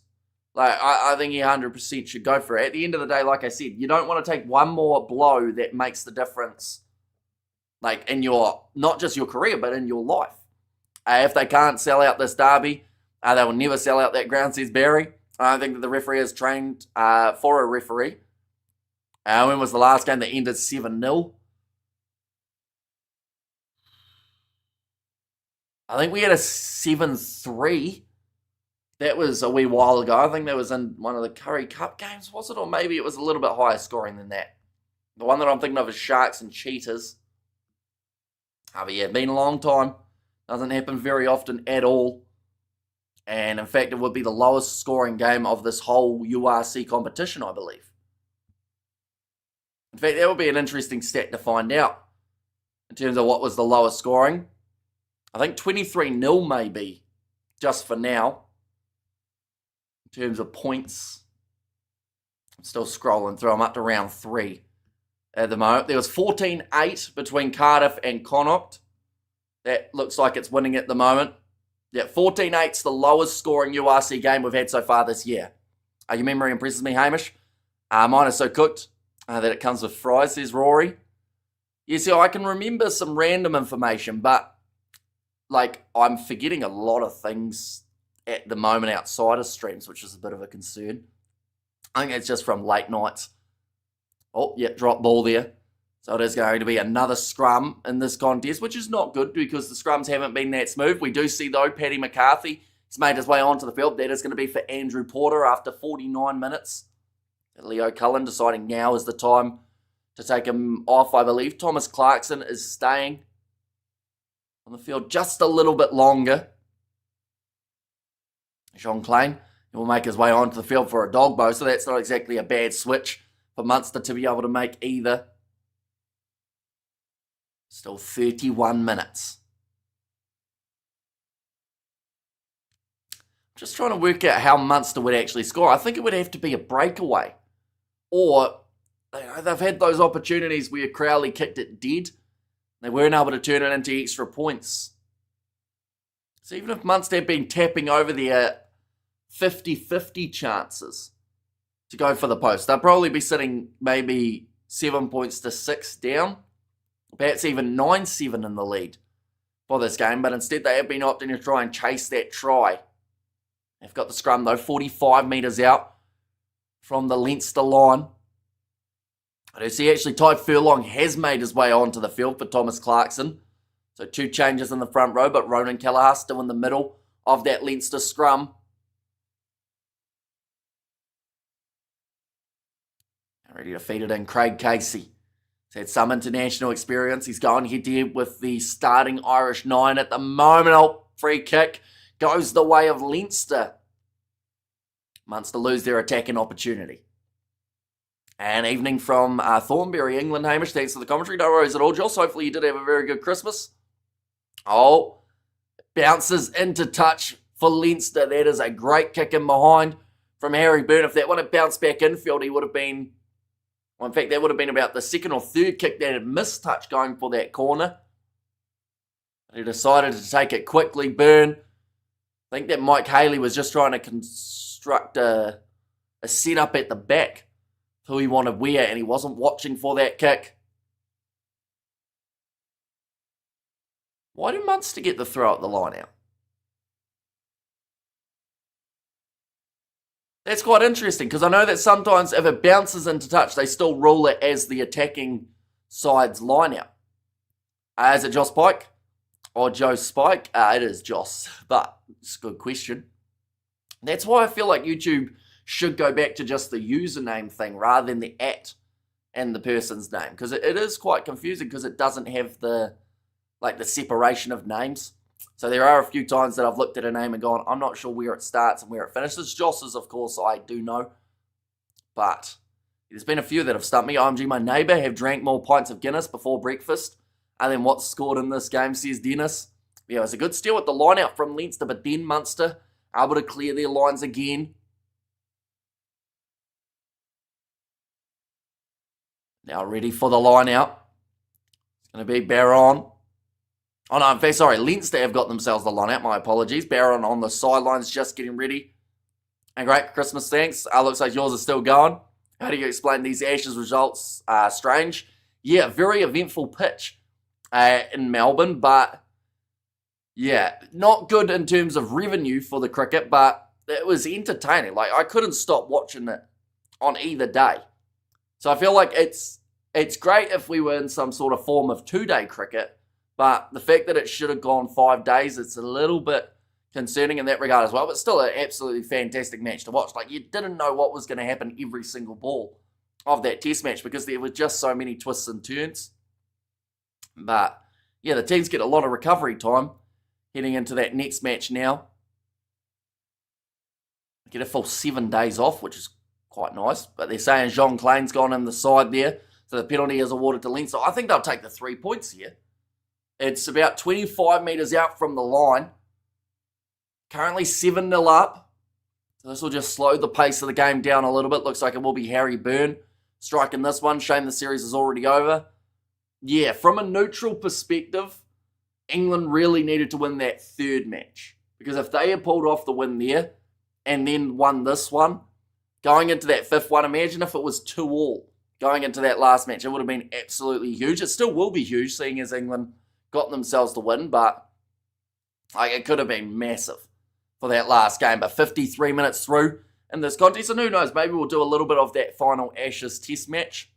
like I think he 100% should go for it. At the end of the day, like I said, you don't want to take one more blow that makes the difference, like in your, not just your career, but in your life. If they can't sell out this derby, they will never sell out that ground, says Barry. I don't think that the referee is trained for a referee. When was the last game that ended 7-0? I think we had a 7-3. That was a wee while ago. I think that was in one of the Curry Cup games, was it? Or maybe it was a little bit higher scoring than that. The one that I'm thinking of is Sharks and Cheetahs. But yeah, been a long time. Doesn't happen very often at all. And in fact, it would be the lowest scoring game of this whole URC competition, I believe. In fact, that would be an interesting stat to find out in terms of what was the lowest scoring. I think 23-0 maybe, just for now. In terms of points, I'm still scrolling through. I'm up to round 3 at the moment. There was 14-8 between Cardiff and Connacht. That looks like it's winning at the moment. Yeah, 14-8's the lowest scoring URC game we've had so far this year. Your memory impresses me, Hamish. Mine is so cooked that it comes with fries, says Rory. Yeah, see, I can remember some random information, but like I'm forgetting a lot of things at the moment outside of streams, which is a bit of a concern. I think it's just from late nights. Oh, yeah, drop ball there. So it is going to be another scrum in this contest, which is not good because the scrums haven't been that smooth. We do see, though, Paddy McCarthy has made his way onto the field. That is going to be for Andrew Porter after 49 minutes. Leo Cullen deciding now is the time to take him off, I believe. Thomas Clarkson is staying on the field just a little bit longer. Sean Klein will make his way onto the field for a dog bow, so that's not exactly a bad switch for Munster to be able to make either. Still 31 minutes. Just trying to work out how Munster would actually score. I think it would have to be a breakaway. Or they've had those opportunities where Crowley kicked it dead. They weren't able to turn it into extra points. So even if Munster had been tapping over their 50-50 chances to go for the post, they'll probably be sitting maybe 7 points to 6 down. Perhaps even 9-7 in the lead for this game. But instead they have been opting to try and chase that try. They've got the scrum though, 45 metres out from the Leinster line. I do see actually Ty Furlong has made his way onto the field for Thomas Clarkson. So 2 changes in the front row, but Ronan Kelleher still in the middle of that Leinster scrum. Ready to feed it in, Craig Casey. He's had some international experience. He's going head-to-head with the starting Irish 9 at the moment. Oh, free kick goes the way of Leinster. Munster lose their attacking opportunity. And evening from Thornbury, England, Hamish. Thanks for the commentary. No worries at all, Joss. Hopefully you did have a very good Christmas. Oh, bounces into touch for Leinster. That is a great kick in behind from Harry Byrne. If that one had bounced back infield, he would have been... Well, in fact, that would have been about the second or third kick that had missed touch going for that corner. He decided to take it quickly, Byrne. I think that Mike Haley was just trying to construct a setup at the back. Who he wanted where, and he wasn't watching for that kick. Why did Munster get the throw at the line out? That's quite interesting, because I know that sometimes if it bounces into touch, they still rule it as the attacking side's line out. Is it Joss Pike or Joe Spike? It is Joss, but it's a good question. That's why I feel like YouTube should go back to just the username thing rather than the @ and the person's name, because it is quite confusing because it doesn't have the separation of names. So there are a few times that I've looked at a name and gone, I'm not sure where it starts and where it finishes. Joss's, of course, I do know. But there's been a few that have stumped me. OMG, my neighbour have drank more pints of Guinness before breakfast than what's scored in this game, says Dennis. Yeah, it was a good steal with the line out from Leinster, but then Munster able to clear their lines again. Now ready for the line out. It's going to be Barron. Oh no, in fact, sorry, Leinster have got themselves the line out. My apologies. Barron on the sidelines just getting ready. And great Christmas, thanks. Looks like yours is still going. How do you explain these Ashes results? Strange. Yeah, very eventful pitch in Melbourne, but yeah, not good in terms of revenue for the cricket, but it was entertaining. Like, I couldn't stop watching it on either day. So I feel like it's great if we were in some sort of form of 2-day cricket, but the fact that it should have gone 5 days, it's a little bit concerning in that regard as well. But still an absolutely fantastic match to watch. Like, you didn't know what was going to happen every single ball of that test match because there were just so many twists and turns. But yeah, the teams get a lot of recovery time heading into that next match now. Get a full 7 days off, which is quite nice. But they're saying Jean Klein's gone in the side there, so the penalty is awarded to Leinster. I think they'll take the 3 points here. It's about 25 metres out from the line. Currently 7-0 up. So this will just slow the pace of the game down a little bit. Looks like it will be Harry Byrne striking this one. Shame the series is already over. Yeah, from a neutral perspective, England really needed to win that 3rd match. Because if they had pulled off the win there and then won this one, going into that 5th one, imagine if it was 2-2 going into that last match. It would have been absolutely huge. It still will be huge, seeing as England got themselves the win, but it could have been massive for that last game. But 53 minutes through in this contest, and who knows, maybe we'll do a little bit of that final Ashes test match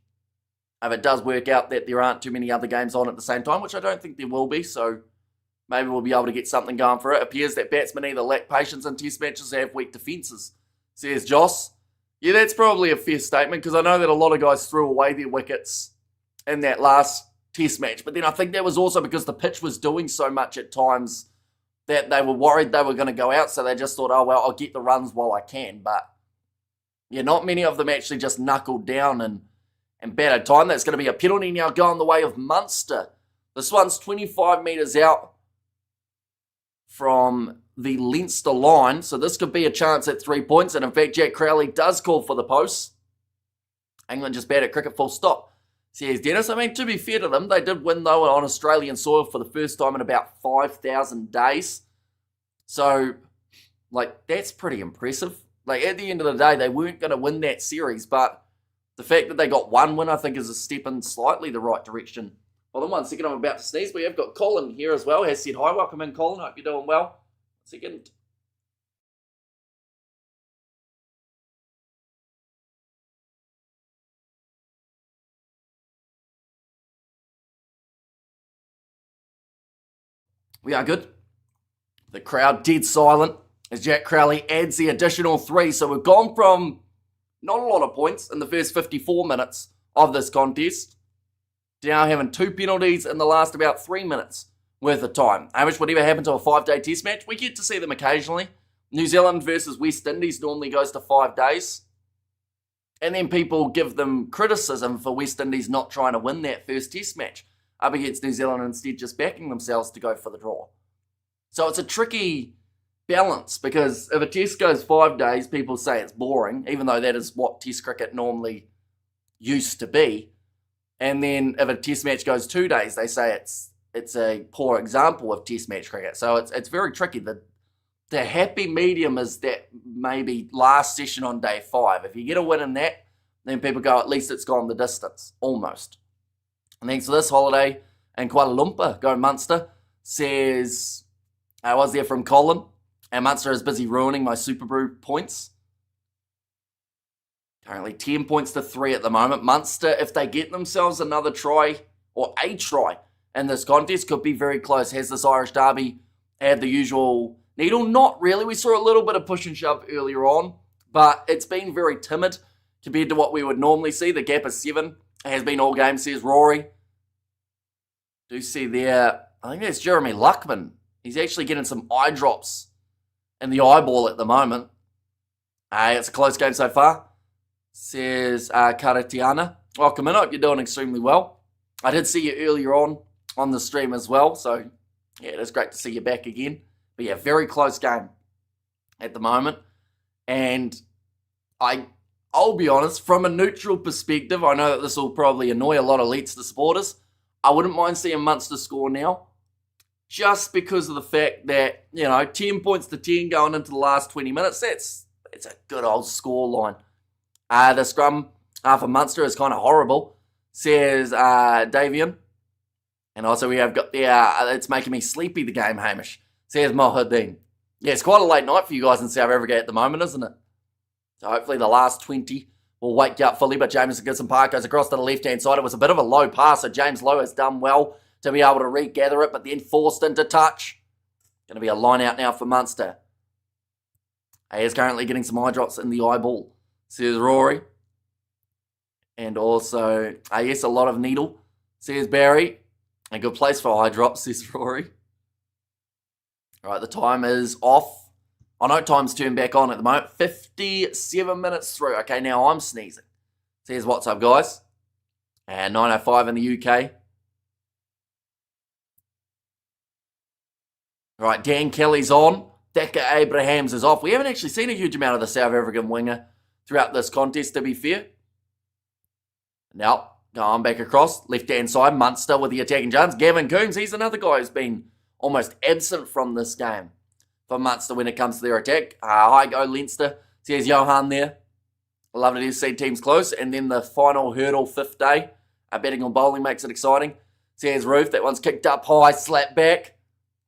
if it does work out that there aren't too many other games on at the same time, which I don't think there will be, so maybe we'll be able to get something going for it. It appears that batsmen either lack patience in test matches or have weak defences, says Joss. Yeah, that's probably a fair statement, because I know that a lot of guys threw away their wickets in that last test match, but then I think that was also because the pitch was doing so much at times that they were worried they were going to go out, so they just thought, oh, well, I'll get the runs while I can. But yeah, not many of them actually just knuckled down and batted time. That's going to be a penalty now going the way of Munster. This one's 25 metres out from the Leinster line, so this could be a chance at 3 points, and in fact, Jack Crowley does call for the post. England just bad at cricket, full stop, says Dennis. I mean, to be fair to them, they did win, though, on Australian soil for the first time in about 5,000 days. So, that's pretty impressive. At the end of the day, they weren't going to win that series, but the fact that they got one win, I think, is a step in slightly the right direction. Hold on 1 second, I'm about to sneeze. We have got Colin here as well. Has said hi. Welcome in, Colin. Hope you're doing well. 1 second. We are good. The crowd dead silent as Jack Crowley adds the additional 3. So we've gone from not a lot of points in the first 54 minutes of this contest to now having 2 penalties in the last about 3 minutes worth of time. Which whatever happened to a 5-day test match, we get to see them occasionally. New Zealand versus West Indies normally goes to 5 days. And then people give them criticism for West Indies not trying to win that first test match up against New Zealand, instead just backing themselves to go for the draw. So it's a tricky balance, because if a test goes 5 days, people say it's boring, even though that is what test cricket normally used to be. And then if a test match goes 2 days, they say it's a poor example of test match cricket. So it's very tricky. The happy medium is that maybe last session on day 5. If you get a win in that, then people go, at least it's gone the distance, almost. And thanks for this holiday in Kuala Lumpur, go Munster, says, I was there from Colin, and Munster is busy ruining my Super Brew points. Currently 10 points to 3 at the moment. Munster, if they get themselves another try, or a try, in this contest, could be very close. Has this Irish derby had the usual needle? Not really. We saw a little bit of push and shove earlier on, but it's been very timid compared to what we would normally see. The gap is 7. It has been all game, says Rory. Do see there, I think that's Jeremy Luckman. He's actually getting some eye drops in the eyeball at the moment. It's a close game so far, says Karatiana. Welcome in. Hope you're doing extremely well. I did see you earlier on the stream as well, so yeah, it is great to see you back again. But yeah, very close game at the moment. And I'll be honest, from a neutral perspective, I know that this will probably annoy a lot of Leinster supporters. I wouldn't mind seeing Munster score now, just because of the fact that, 10 points to 10 going into the last 20 minutes, it's a good old score line. The scrum for Munster is kind of horrible, says Davian. And also we have got it's making me sleepy, the game, Hamish, says Mohadeen. Yeah, it's quite a late night for you guys in South Africa at the moment, isn't it? So hopefully the last 20 will wake you up fully, but Jameson Gibson Park goes across to the left-hand side. It was a bit of a low pass, so James Lowe has done well to be able to regather it, but then forced into touch. Going to be a line out now for Munster. He is currently getting some eye drops in the eyeball, says Rory. And also, yes, a lot of needle, says Barry. A good place for eye drops, says Rory. All right, the time is off. I know time's turned back on at the moment. 57 minutes through. Okay, now I'm sneezing. Says what's up, guys. And 9:05 in the UK. All right, Dan Kelly's on. Theka Abrahams is off. We haven't actually seen a huge amount of the South African winger throughout this contest, to be fair. Now, going back across. Left-hand side, Munster with the attacking chance. Gavin Coombs, he's another guy who's been almost absent from this game for Munster when it comes to their attack. Hi, go Leinster. Says Johan there. Love to see teams close. And then the final hurdle, 5th day. Betting on bowling makes it exciting. Says Roof. That one's kicked up high, slapped back.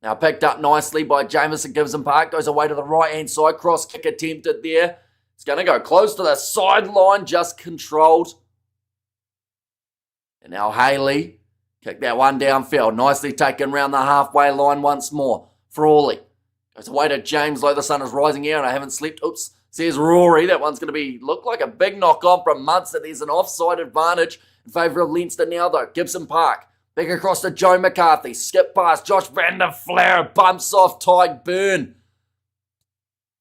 Now picked up nicely by Jameson Gibson Park. Goes away to the right-hand side. Cross kick attempted there. It's going to go close to the sideline, just controlled. And now Haley. Kick that one downfield. Nicely taken round the halfway line once more. Crowley. Goes away to James Lowe. The sun is rising here and I haven't slept. Oops. Says Rory. That one's going to look like a big knock on from Munster. There's an offside advantage in favour of Leinster now though. Gibson Park. Back across to Joe McCarthy. Skip past Josh van der Flair. Bumps off Tyke Byrne.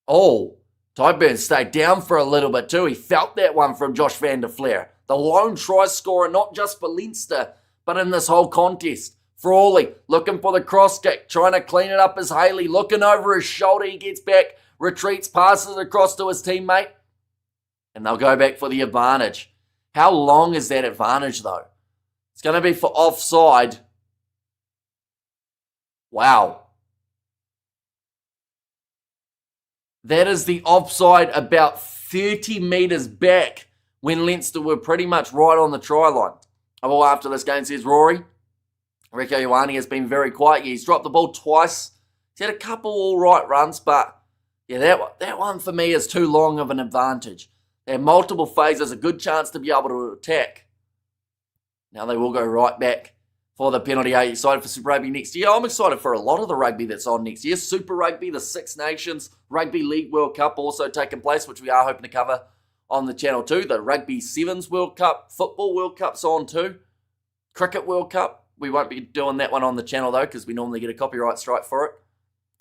Oh. Tyke Byrne stayed down for a little bit too. He felt that one from Josh van der Flair. The lone try scorer, not just for Leinster, but in this whole contest. Crowley looking for the cross kick, trying to clean it up as Haley, looking over his shoulder, he gets back, retreats, passes it across to his teammate, and they'll go back for the advantage. How long is that advantage though? It's going to be for offside. Wow. That is the offside about 30 metres back when Leinster were pretty much right on the try line. Well, after this game, says Rory. Rieko Ioane has been very quiet. He's dropped the ball twice. He's had a couple all right runs, but yeah, that one for me is too long of an advantage. They have multiple phases, a good chance to be able to attack. Now they will go right back for the penalty. Are you excited for Super Rugby next year? I'm excited for a lot of the rugby that's on next year. Super Rugby, the Six Nations, Rugby League World Cup also taking place, which we are hoping to cover on the channel too. The Rugby Sevens World Cup, Football World Cup's on too. Cricket World Cup. We won't be doing that one on the channel though, because we normally get a copyright strike for it.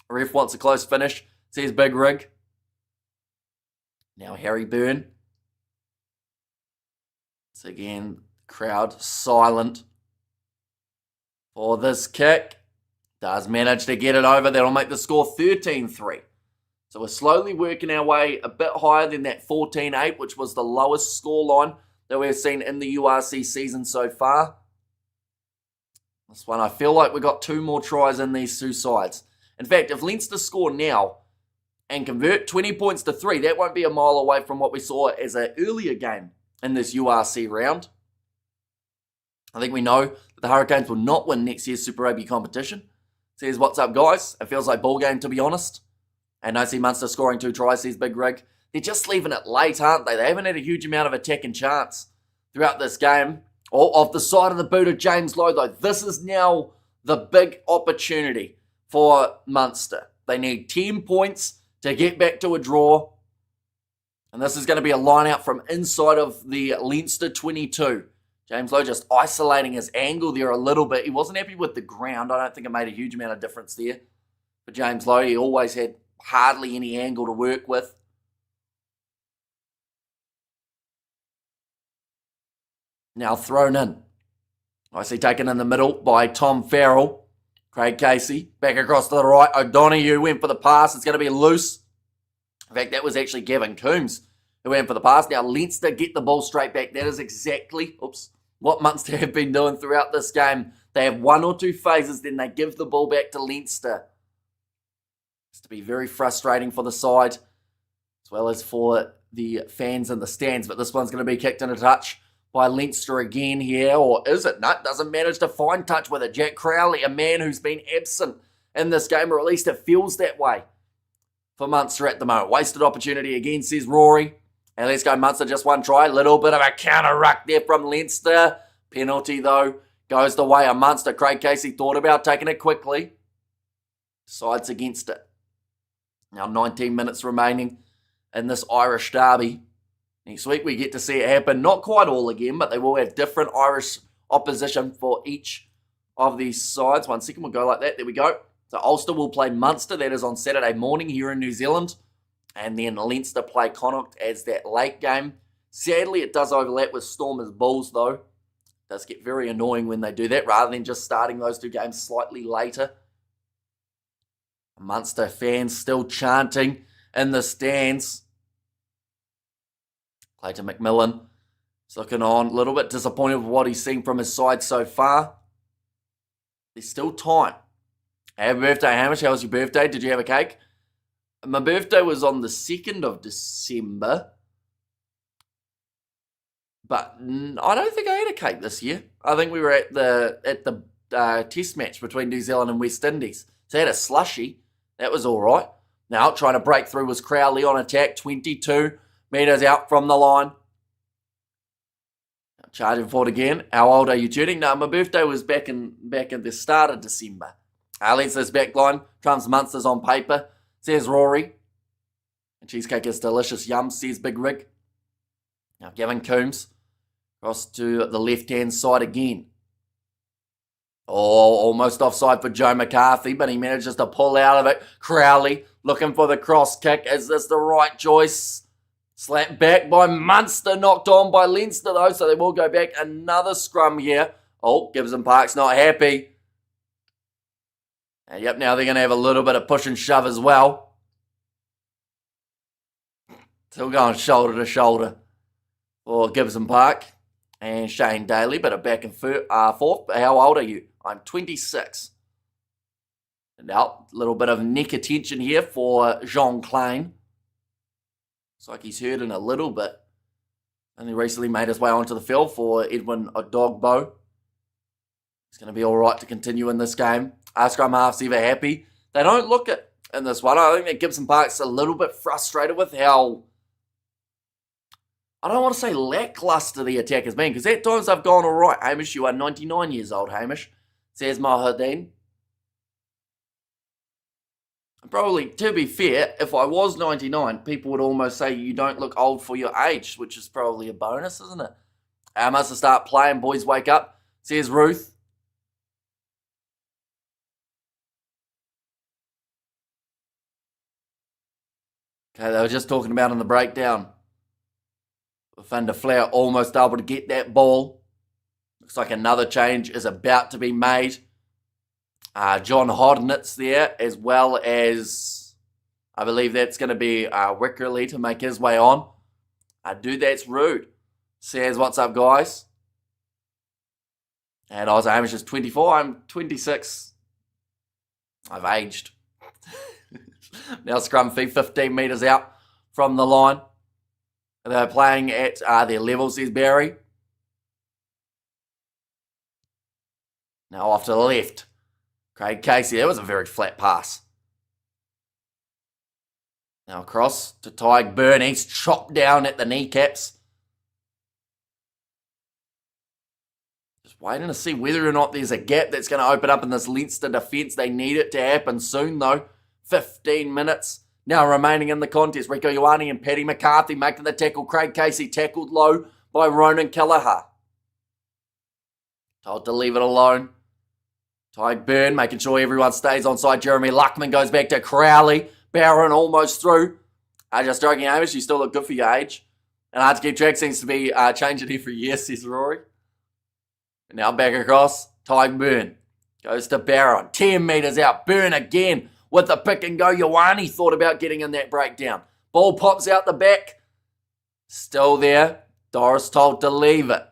Ref wants a close finish. Says Big Rig. Now Harry Byrne. So again, crowd silent for this kick. Does manage to get it over. That'll make the score 13-3. So we're slowly working our way a bit higher than that 14-8, which was the lowest scoreline that we've seen in the URC season so far. This one, I feel like we got 2 more tries in these two sides. In fact, if Leinster score now and convert 20 points to 3, that won't be a mile away from what we saw as an earlier game in this URC round. I think we know that the Hurricanes will not win next year's Super Rugby competition. Says, what's up, guys? It feels like ball game, to be honest. And I see Munster scoring 2 tries, says Big Rig. they're just leaving it late, aren't they? They haven't had a huge amount of attacking chance throughout this game. Off the side of the boot of James Lowe, though, this is now the big opportunity for Munster. They need 10 points to get back to a draw. And this is going to be a line out from inside of the Leinster 22. James Lowe just isolating his angle there a little bit. He wasn't happy with the ground. I don't think it made a huge amount of difference there. For James Lowe, he always had hardly any angle to work with. Now thrown in. Nicely taken in the middle by Tom Farrell. Craig Casey back across to the right. O'Donoghue went for the pass. It's going to be loose. In fact, that was actually Gavin Coombs who went for the pass. Now Leinster get the ball straight back. That is exactly what Munster have been doing throughout this game. They have one or two phases, then they give the ball back to Leinster. It's to be very frustrating for the side, as well as for the fans in the stands. But this one's going to be kicked in a touch by Leinster again here, or is it? No, doesn't manage to find touch with it. Jack Crowley, a man who's been absent in this game, or at least it feels that way for Munster at the moment. Wasted opportunity again, says Rory. And let's go Munster, just one try. Little bit of a counter ruck there from Leinster. Penalty, though, goes the way of Munster. Craig Casey thought about taking it quickly. Decides against it. Now 19 minutes remaining in this Irish derby. Next week we get to see it happen. Not quite all again, but they will have different Irish opposition for each of these sides. 1 second, we'll go like that. There we go. So Ulster will play Munster. That is on Saturday morning here in New Zealand. And then Leinster play Connacht as that late game. Sadly, it does overlap with Stormers Bulls, though. It does get very annoying when they do that, rather than just starting those two games slightly later. Munster fans still chanting in the stands. Clayton McMillan is looking on, a little bit disappointed with what he's seen from his side so far. There's still time. Happy birthday, Hamish. How was your birthday? Did you have a cake? My birthday was on the 2nd of December. But I don't think I had a cake this year. I think we were at the test match between New Zealand and West Indies. So I had a slushie. That was all right. Now trying to break through was Crowley on attack. 22 metres out from the line. Charging forward again. How old are you turning? No, my birthday was back in the start of December. Leinster's back line. Comes Munster's on paper. Says Rory. And cheesecake is delicious. Yum, says Big Rig. Now Gavin Coombs. Across to the left-hand side again. Oh, almost offside for Joe McCarthy, but he manages to pull out of it. Crowley looking for the cross kick. Is this the right choice? Slapped back by Munster, knocked on by Leinster though, so they will go back. Another scrum here. Oh, Gibson Park's not happy. And yep, now they're going to have a little bit of push and shove as well. Still going shoulder to shoulder for Gibson Park and Shane Daly, but a back and forth. How old are you? I'm 26. And now, a little bit of neck attention here for Jean Klein. Looks like he's hurting a little bit. Only recently made his way onto the field for Edwin Odogbo. He's going to be all right to continue in this game. Are scrum halves ever happy? They don't look it in this one. I think that Gibson Park's a little bit frustrated with how, I don't want to say lackluster the attack has been, because at times they've gone all right. Hamish, you are 99 years old, Hamish, says Mahadeen. Probably, to be fair, if I was 99, people would almost say you don't look old for your age, which is probably a bonus, isn't it? I must start playing, boys wake up, says Ruth. Okay, they were just talking about in the breakdown. Van der Flair almost able to get that ball. Looks like another change is about to be made. John Hodnitz there, as well as, I believe that's going to be Wickerley to make his way on. Dude, that's rude. Says, what's up, guys? And I was Hamish is 24. I'm 26. I've aged. Now scrum fee 15 metres out from the line. They're playing at their level, says Barry. Now off to the left. Craig Casey, that was a very flat pass. Now across to Tyg Byrne. He's chopped down at the kneecaps. Just waiting to see whether or not there's a gap that's going to open up in this Leinster defence. They need it to happen soon though. 15 minutes now remaining in the contest. Rieko Ioane and Paddy McCarthy making the tackle. Craig Casey tackled low by Ronan Kelleher. Told to leave it alone. Tyg Byrne making sure everyone stays on side. Jeremy Luckman goes back to Crowley. Barron almost through. Just joking, Amish, you still look good for your age. And hard to keep track seems to be changing every year, says Rory. And now back across. Tyg Byrne goes to Barron. 10 metres out. Byrne again with the pick and go. Ioane thought about getting in that breakdown. Ball pops out the back. Still there. Doris told to leave it.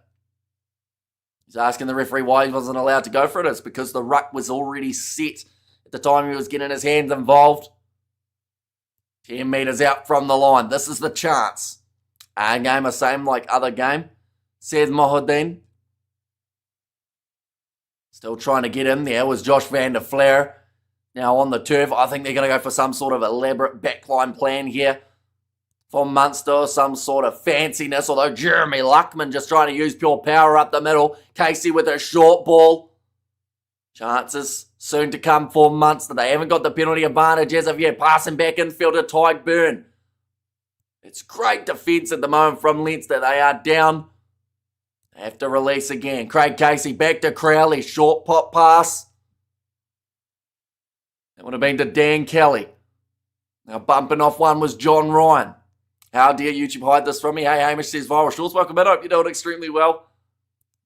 He's asking the referee why he wasn't allowed to go for it. It's because the ruck was already set at the time he was getting his hands involved. 10 metres out from the line. This is the chance. Game the same like other game. Says Mohuddin. Still trying to get in there was Josh van der Flair. Now on the turf, I think they're going to go for some sort of elaborate backline plan here for Munster, some sort of fanciness, although Jeremy Luckman just trying to use pure power up the middle. Casey with a short ball. Chances soon to come for Munster. They haven't got the penalty advantage as of yet. Passing back infield to Tyg Byrne. It's great defence at the moment from Leinster. They are down. They have to release again. Craig Casey back to Crowley. Short pop pass. That would have been to Dan Kelly. Now bumping off one was John Ryan. How dare YouTube hide this from me? Hey, Hamish says viral shorts. Welcome in. Hope you're doing extremely well.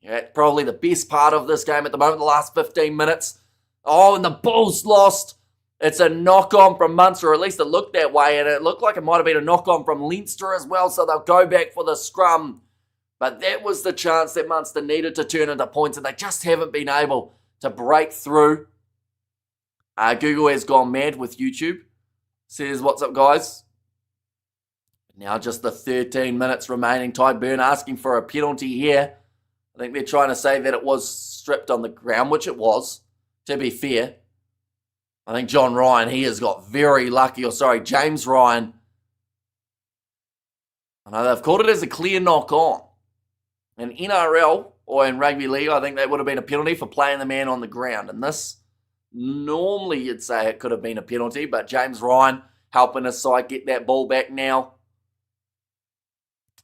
Yeah, probably the best part of this game at the moment, the last 15 minutes. Oh, and the ball's lost. It's a knock-on from Munster, or at least it looked that way, and it looked like it might have been a knock-on from Leinster as well, so they'll go back for the scrum. But that was the chance that Munster needed to turn into points, and they just haven't been able to break through. Google has gone mad with YouTube. Says, what's up, guys? Now just the 13 minutes remaining. Tyg Byrne asking for a penalty here. I think they're trying to say that it was stripped on the ground, which it was, to be fair. I think John Ryan, he has got very lucky, James Ryan. I know they've called it as a clear knock-on. In NRL, or in Rugby League, I think that would have been a penalty for playing the man on the ground. And this, normally you'd say it could have been a penalty, but James Ryan helping his side get that ball back now.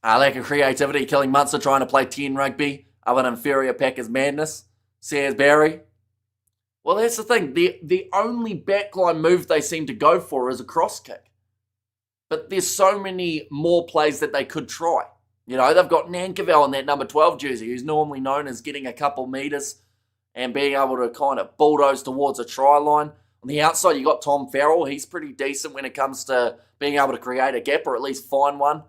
Lack of creativity, killing Munster trying to play 10 rugby of an inferior pack is madness, says Barry. Well, that's the thing. The only backline move they seem to go for is a cross kick. But there's so many more plays that they could try. You know, they've got Nankerville in that number 12 jersey, who's normally known as getting a couple metres and being able to kind of bulldoze towards a try line. On the outside, you got Tom Farrell. He's pretty decent when it comes to being able to create a gap or at least find one.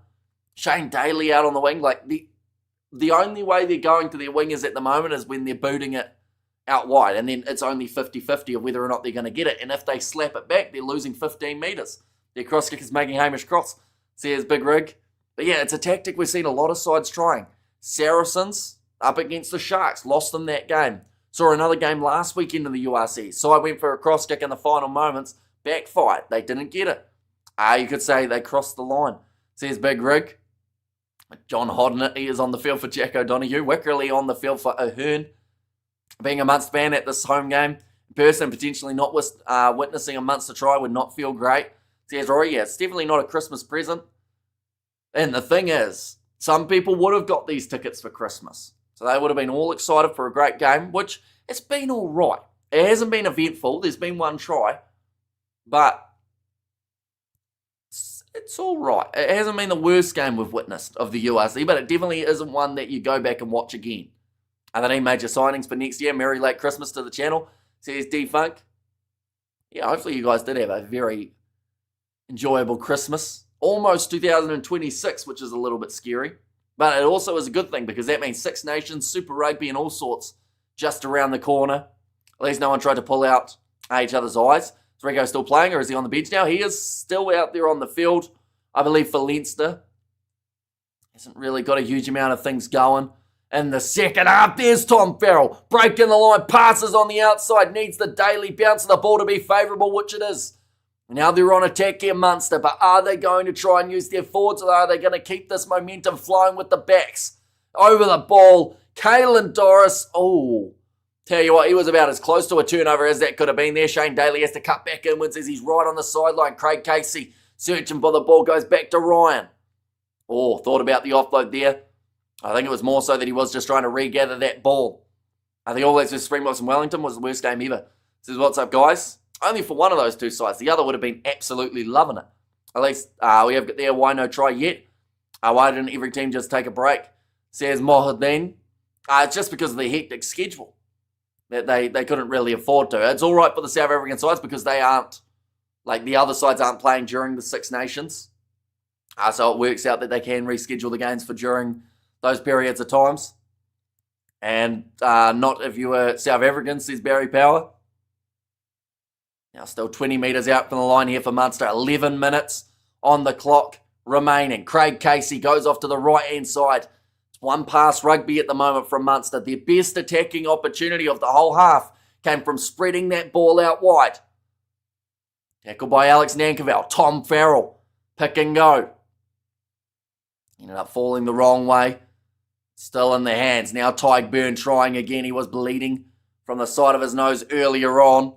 Shane Daly out on the wing. Like, the only way they're going to their wingers at the moment is when they're booting it out wide. And then it's only 50-50 of whether or not they're going to get it. And if they slap it back, they're losing 15 metres. Their cross kick is making Hamish cross, says Big Rig. But yeah, it's a tactic we've seen a lot of sides trying. Saracens up against the Sharks. Lost them that game. Saw another game last weekend in the URC. Side went for a cross kick in the final moments. Backfired. They didn't get it. You could say they crossed the line, says Big Rig. John Hodnett is on the field for Jack O'Donoghue. Wickerley on the field for Ahern. Being a Munster fan at this home game, in person potentially not witnessing a Munster try would not feel great. Says Rory, yeah, it's definitely not a Christmas present. And the thing is, some people would have got these tickets for Christmas. So they would have been all excited for a great game, which it's been all right. It hasn't been eventful. There's been one try. But it's all right. It hasn't been the worst game we've witnessed of the URC, but it definitely isn't one that you go back and watch again. Are there any major signings for next year? Merry late Christmas to the channel, says D-Funk. Yeah, hopefully you guys did have a very enjoyable Christmas. Almost 2026, which is a little bit scary. But it also is a good thing because that means Six Nations, Super Rugby and all sorts just around the corner. At least no one tried to pull out each other's eyes. Is Rieko still playing or is he on the bench now? He is still out there on the field, I believe, for Leinster. Hasn't really got a huge amount of things going. In the second half, there's Tom Farrell. Breaking the line, passes on the outside, needs the daily bounce of the ball to be favourable, which it is. Now they're on attack here, Munster, but are they going to try and use their forwards, or are they going to keep this momentum flying with the backs? Over the ball, Caelan Doris. Oh, tell you what, he was about as close to a turnover as that could have been there. Shane Daly has to cut back inwards as he's right on the sideline. Craig Casey searching for the ball, goes back to Ryan. Oh, thought about the offload there. I think it was more so that he was just trying to regather that ball. I think All Blacks vs Springboks in Wellington was the worst game ever. Says, what's up, guys? Only for one of those two sides. The other would have been absolutely loving it. At least we have got there. Why no try yet? Why didn't every team just take a break? Says Mohadin. It's just because of the hectic schedule that they couldn't really afford to. It's all right for the South African sides because they aren't, like the other sides aren't playing during the Six Nations. So it works out that they can reschedule the games for during those periods of times. And not if you were South African, says Barry Power. Now still 20 metres out from the line here for Munster. 11 minutes on the clock remaining. Craig Casey goes off to the right-hand side. It's one pass rugby at the moment from Munster. Their best attacking opportunity of the whole half came from spreading that ball out wide. Tackled by Alex Nankerville. Tom Farrell, pick and go. Ended up falling the wrong way. Still in the hands. Now Tyke Byrne trying again. He was bleeding from the side of his nose earlier on.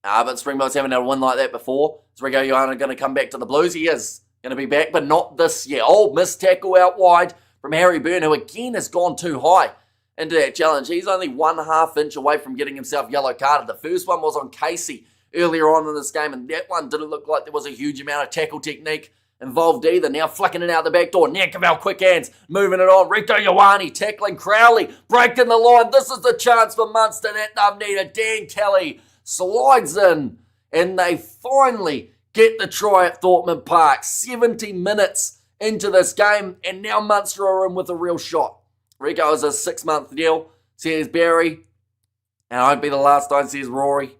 But Springboks haven't had a win like that before. Is Rico Ioana going to come back to the Blues? He is going to be back, but not this year. Oh, missed tackle out wide from Harry Byrne, who again has gone too high into that challenge. He's only 1/2 inch away from getting himself yellow carded. The first one was on Casey earlier on in this game, and that one didn't look like there was a huge amount of tackle technique involved either. Now flicking it out the back door. Nankerville, quick hands, moving it on. Rico Ioane tackling Crowley, breaking the line. This is the chance for Munster that they've needed. Dan Kelly slides in, and they finally get the try at Thorntman Park. 70 minutes into this game, and now Munster are in with a real shot. Rico is a 6-month deal, says Barry, and it won't be the last time, says Rory.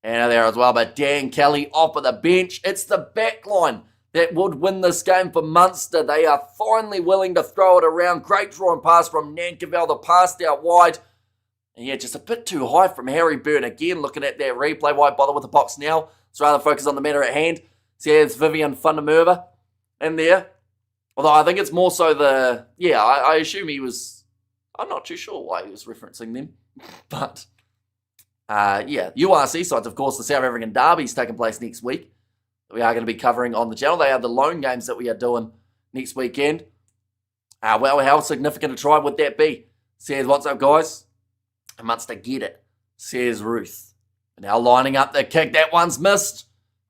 And there as well, but Dan Kelly off of the bench. It's the back line that would win this game for Munster. They are finally willing to throw it around. Great drawing pass from Nankerville, the pass out wide. And yeah, just a bit too high from Harry Byrne. Again, looking at that replay, why bother with the box now? Let's rather focus on the matter at hand. See, it's Vivian Fundermerva in there. Although I think it's more so the... Yeah, I assume he was... I'm not too sure why he was referencing them. But, yeah, URC sides, of course, the South African Derby's taking place next week. We are going to be covering on the channel. They are the lone games that we are doing next weekend. Well, how significant a try would that be? Says, what's up, guys? And Munster get it, says Ruth. Now lining up the kick. That one's missed.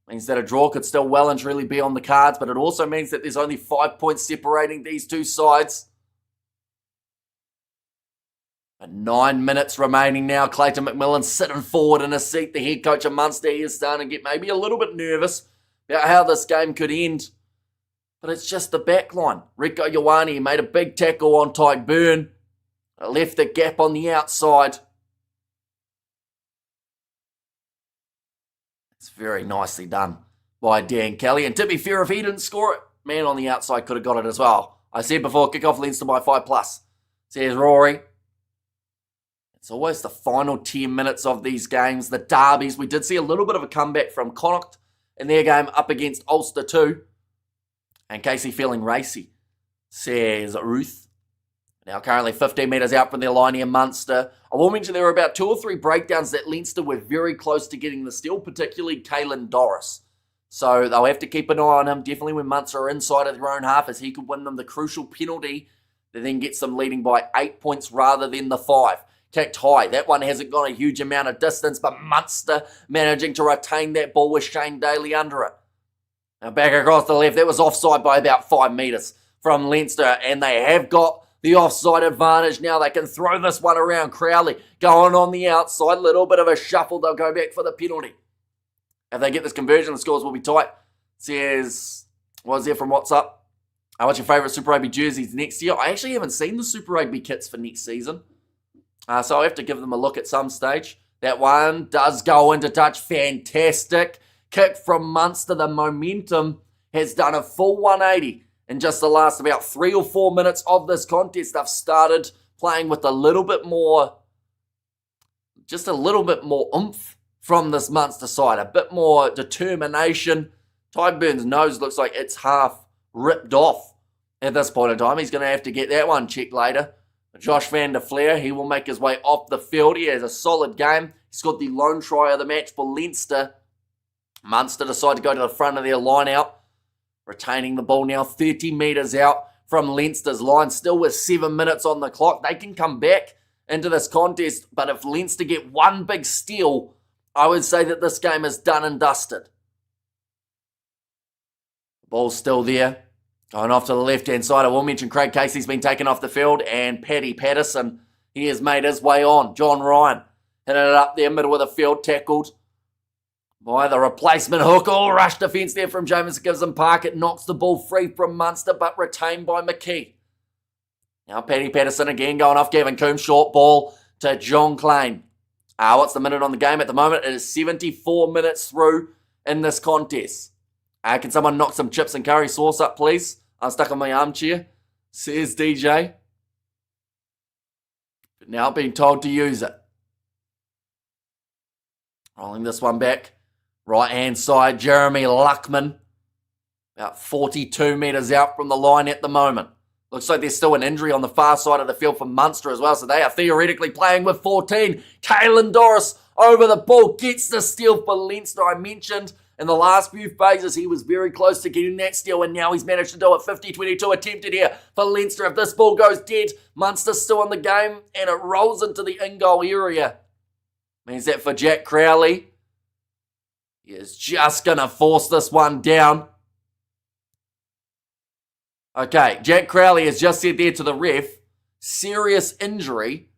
Means that a draw could still well and truly be on the cards, but it also means that there's only 5 points separating these two sides. But 9 minutes remaining now. Clayton McMillan sitting forward in his seat. The head coach of Munster is starting to get maybe a little bit nervous about how this game could end. But it's just the back line. Rico Ioane made a big tackle on Tyke Byrne. Left the gap on the outside. It's very nicely done by Dan Kelly. And to be fair, if he didn't score it, man on the outside could have got it as well. I said before, kick-off Leinster by 5+. Says Rory. It's always the final 10 minutes of these games. The derbies. We did see a little bit of a comeback from Connacht in their game up against Ulster too. And Casey feeling racy, says Ruth. Now currently 15 metres out from their line here, Munster. I will mention there were about 2 or 3 breakdowns that Leinster were very close to getting the steal, particularly Caelan Doris. So they'll have to keep an eye on him, definitely when Munster are inside of their own half, as he could win them the crucial penalty that then gets them leading by 8 points rather than the 5. Kicked high. That one hasn't gone a huge amount of distance, but Munster managing to retain that ball with Shane Daly under it. Now back across the left, that was offside by about 5 metres from Leinster, and they have got the offside advantage. Now they can throw this one around. Crowley going on the outside. Little bit of a shuffle. They'll go back for the penalty. If they get this conversion, the scores will be tight. Says, what's there from WhatsApp? What's your favourite Super Rugby jerseys next year? I actually haven't seen the Super Rugby kits for next season. So I'll have to give them a look at some stage. That one does go into touch. Fantastic kick from Munster. The momentum has done a full 180. In just the last about 3 or 4 minutes of this contest, they've started playing with a little bit more, just a little bit more oomph from this Munster side. A bit more determination. Tyburn's nose looks like it's half ripped off at this point in time. He's going to have to get that one checked later. Josh van der Flair, he will make his way off the field. He has a solid game. He scored the lone try of the match for Leinster. Munster decide to go to the front of their line out. Retaining the ball now 30 metres out from Leinster's line. Still with 7 minutes on the clock. They can come back into this contest. But if Leinster get one big steal, I would say that this game is done and dusted. The ball's still there. Going off to the left-hand side, I will mention Craig Casey's been taken off the field, and Paddy Patterson, he has made his way on. John Ryan hitting it up there, middle of the field, tackled by the replacement hook. Oh, rush defence there from James Gibson Park. It knocks the ball free from Munster, but retained by McKee. Now Paddy Patterson again going off. Gavin Coombs, short ball to John Klein. What's the minute on the game at the moment? It is 74 minutes through in this contest. Can someone knock some chips and curry sauce up, please? I'm stuck on my armchair, says DJ. But now being told to use it. Rolling this one back. Right-hand side, Jeremy Luckman. About 42 metres out from the line at the moment. Looks like there's still an injury on the far side of the field for Munster as well, so they are theoretically playing with 14. Caelan Doris over the ball, gets the steal for Leinster. I mentioned in the last few phases, he was very close to getting that steal, and now he's managed to do it. 50-22 attempted here for Leinster. If this ball goes dead, Munster's still in the game, and it rolls into the in-goal area. Means that for Jack Crowley, he is just going to force this one down. Okay, Jack Crowley has just said there to the ref, serious injury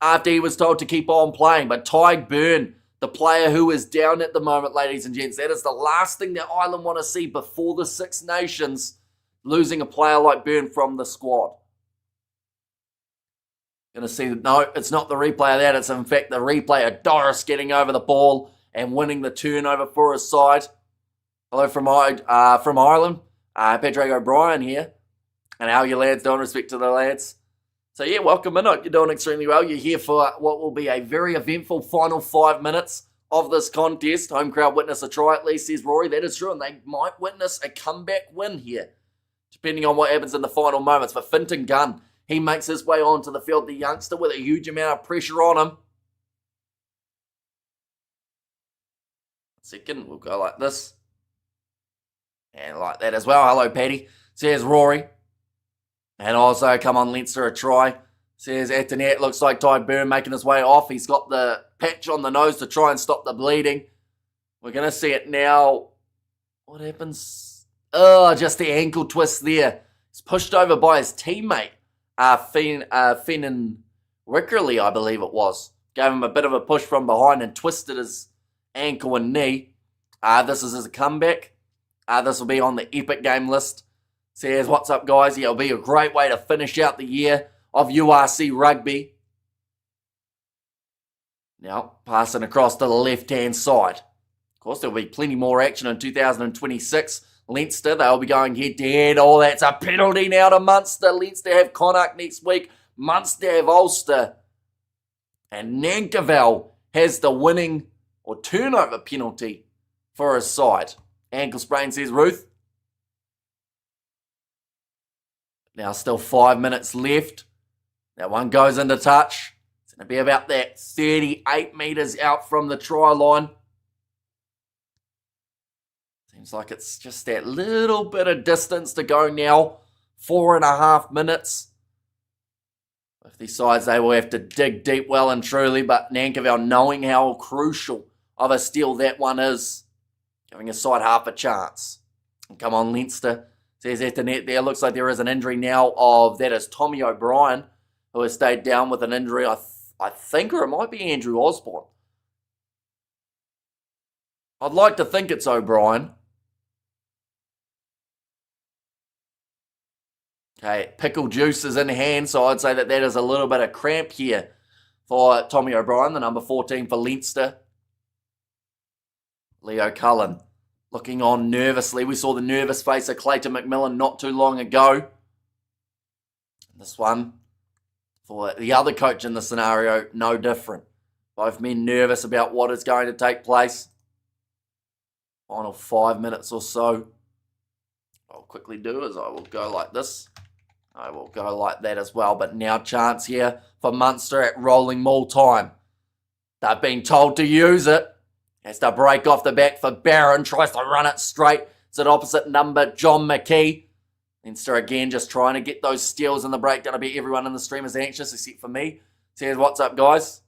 after he was told to keep on playing. But Tyburnn, the player who is down at the moment, ladies and gents, that is the last thing that Ireland want to see before the Six Nations, losing a player like Byrne from the squad. Going to see, no, it's not the replay of that. It's in fact the replay of Doris getting over the ball and winning the turnover for his side. Hello from Ireland. Patrick O'Brien here. And how are you lads doing? Respect to the lads. So yeah, welcome in. Hope you're doing extremely well. You're here for what will be a very eventful final 5 minutes of this contest. Home crowd witness a try at least, says Rory. That is true, and they might witness a comeback win here, depending on what happens in the final moments. For Finton Gunn, he makes his way onto the field. The youngster with a huge amount of pressure on him. Second, we'll go like this. And like that as well. Hello, Paddy. Says Rory. And also, come on, Leinster, a try. Says at the net, looks like Tyburnn making his way off. He's got the patch on the nose to try and stop the bleeding. We're going to see it now. What happens? Oh, just the ankle twist there. He's pushed over by his teammate, Finan Wickerley, I believe it was. Gave him a bit of a push from behind and twisted his ankle and knee. This is his comeback. This will be on the epic game list. Says, what's up, guys? Yeah, it'll be a great way to finish out the year of URC rugby. Now, passing across to the left-hand side. Of course, there'll be plenty more action in 2026. Leinster, they'll be going head-to-head. Oh, that's a penalty now to Munster. Leinster have Connacht next week. Munster have Ulster. And Nankerville has the winning or turnover penalty for his side. Ankle sprain, says Ruth. Now still 5 minutes left. That one goes into touch. It's going to be about that 38 metres out from the try line. Seems like it's just that little bit of distance to go now. 4.5 minutes. With these sides, they will have to dig deep well and truly. But Nankerville, knowing how crucial of a steal that one is, giving his side half a chance. And come on, Leinster. Says at the net there. Looks like there is an injury now of, that is Tommy O'Brien, who has stayed down with an injury, I think, or it might be Andrew Osborne. I'd like to think it's O'Brien. Okay, pickle juice is in hand, so I'd say that is a little bit of cramp here for Tommy O'Brien, the number 14 for Leinster. Leo Cullen looking on nervously. We saw the nervous face of Clayton McMillan not too long ago. This one, for the other coach in the scenario, no different. Both men nervous about what is going to take place. Final 5 minutes or so. What I'll quickly do is I will go like this. I will go like that as well. But now chance here for Munster at rolling maul time. They've been told to use it. Has to break off the back for Barron. Tries to run it straight. It's an opposite number, John McKee. Leinster again just trying to get those steals in the breakdown. I bet everyone in the stream is anxious except for me. Says, what's up, guys?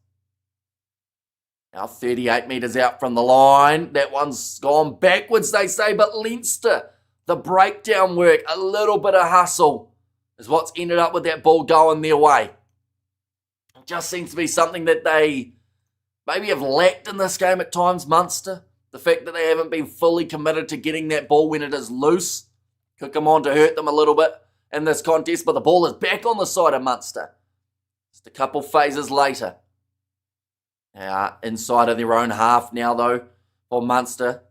Now 38 metres out from the line. That one's gone backwards, they say. But Leinster, the breakdown work, a little bit of hustle is what's ended up with that ball going their way. It just seems to be something that they maybe have lacked in this game at times, Munster. The fact that they haven't been fully committed to getting that ball when it is loose could come on to hurt them a little bit in this contest. But the ball is back on the side of Munster. Just a couple phases later. Inside of their own half now, though, for Munster.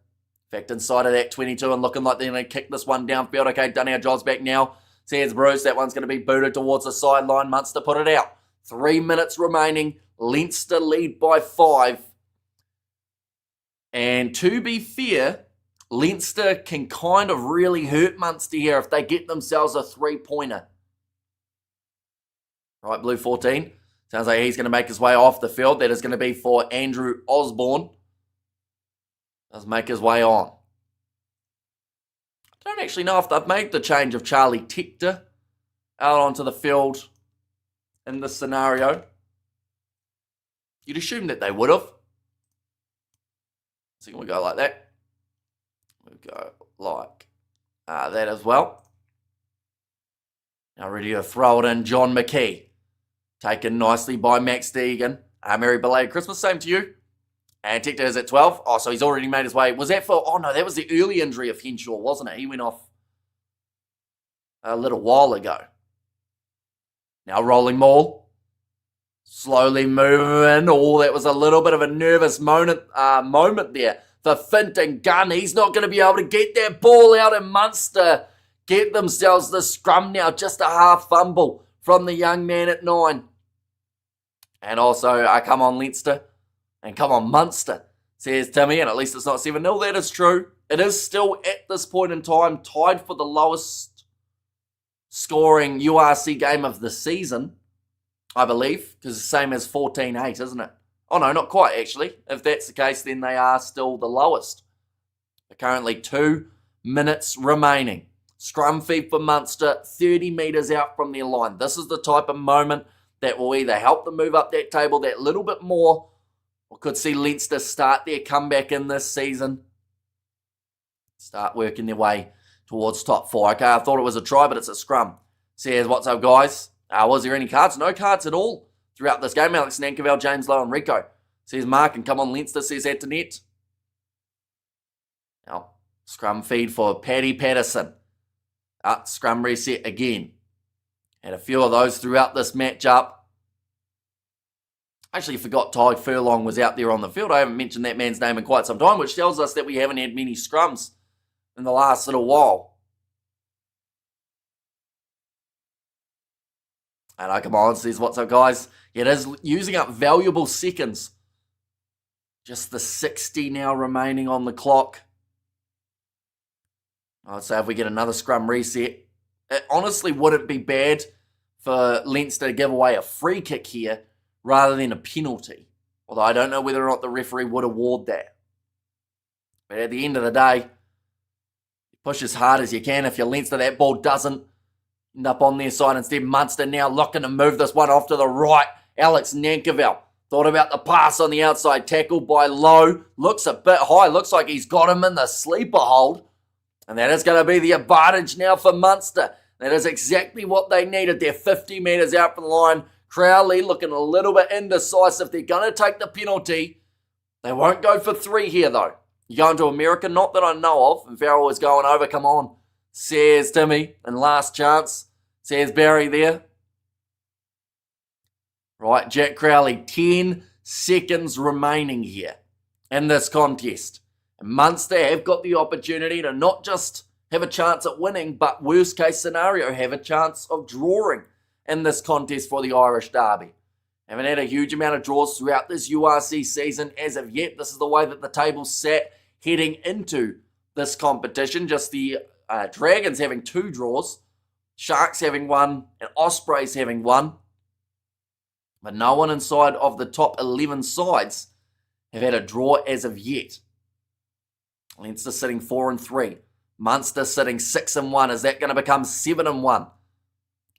In fact, inside of that 22 and looking like they're going to kick this one downfield. Okay, done our jobs back now. Says Bruce, that one's going to be booted towards the sideline. Munster put it out. 3 minutes remaining. Leinster lead by 5. And to be fair, Leinster can kind of really hurt Munster here if they get themselves a 3-pointer. Right, blue 14. Sounds like he's going to make his way off the field. That is going to be for Andrew Osborne. Does make his way on. I don't actually know if they've made the change of Charlie Tector out onto the field in this scenario. You'd assume that they would have. So we go like that. We go like that as well. Now ready to throw it in, John McKee. Taken nicely by Max Deegan. Merry belated Christmas, same to you. And Tector is at 12. Oh, so he's already made his way. Was that for... Oh, no, that was the early injury of Henshaw, wasn't it? He went off a little while ago. Now rolling maul. Slowly moving. Oh, that was a little bit of a nervous moment there. For Finton Gunn. He's not going to be able to get that ball out, and Munster get themselves the scrum now. Just a half fumble from the young man at 9. And also, come on Leinster. And come on Munster, says Timmy. And at least it's not 7-0. That is true. It is still, at this point in time, tied for the lowest scoring URC game of the season, I believe. Because it's the same as 14-8, isn't it? Oh, no, not quite, actually. If that's the case, then they are still the lowest. Currently 2 minutes remaining. Scrum feed for Munster, 30 metres out from their line. This is the type of moment that will either help them move up that table that little bit more, or could see Leinster start their comeback in this season. Start working their way towards top 4. Okay, I thought it was a try, but it's a scrum. Says, what's up, guys? Was there any cards? No cards at all throughout this game. Alex Nankerville, James Lowe, and Rico. Says Mark, and come on Leinster, says Antoinette. Now, scrum feed for Paddy Patterson. Scrum reset again. Had a few of those throughout this matchup. Actually forgot Ty Furlong was out there on the field. I haven't mentioned that man's name in quite some time, which tells us that we haven't had many scrums in the last little while. And come on, says, what's up, guys? It is using up valuable seconds. Just the 60 now remaining on the clock. I'd say if we get another scrum reset, it honestly wouldn't be bad for Leinster to give away a free kick here rather than a penalty. Although I don't know whether or not the referee would award that. But at the end of the day, push as hard as you can. If you're Leinster, that ball doesn't end up on their side. Instead, Munster now looking to move this one off to the right. Alex Nankerville thought about the pass on the outside, tackled by Lowe. Looks a bit high. Looks like he's got him in the sleeper hold. And that is going to be the advantage now for Munster. That is exactly what they needed. They're 50 metres out from the line. Crowley looking a little bit indecisive. They're going to take the penalty. They won't go for 3 here, though. You going to America? Not that I know of. And Farrell is going over. Come on, says Timmy. And last chance, says Barry there. Right, Jack Crowley, 10 seconds remaining here in this contest. And Munster have got the opportunity to not just have a chance at winning, but worst case scenario, have a chance of drawing in this contest for the Irish Derby. Haven't had a huge amount of draws throughout this URC season as of yet. This is the way that the table's sat heading into this competition. Just the Dragons having 2 draws, Sharks having 1, and Ospreys having 1. But no one inside of the top 11 sides have had a draw as of yet. Leinster sitting 4-3. Munster sitting 6-1. Is that going to become 7-1?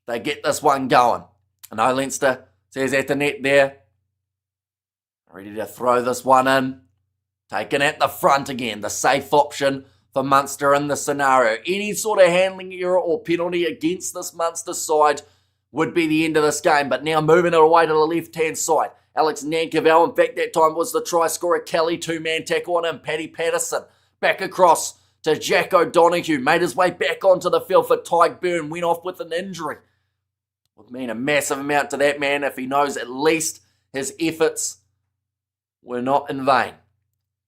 They get this one going. I know Leinster says at the net there. Ready to throw this one in. Taken at the front again. The safe option for Munster in the scenario. Any sort of handling error or penalty against this Munster side would be the end of this game. But now moving it away to the left-hand side. Alex Nankervis, in fact, that time was the try scorer. Kelly, 2-man tackle on him. Paddy Patterson back across to Jack O'Donoghue. Made his way back onto the field for Tyke Byrne. Went off with an injury. Would mean a massive amount to that man if he knows at least his efforts were not in vain.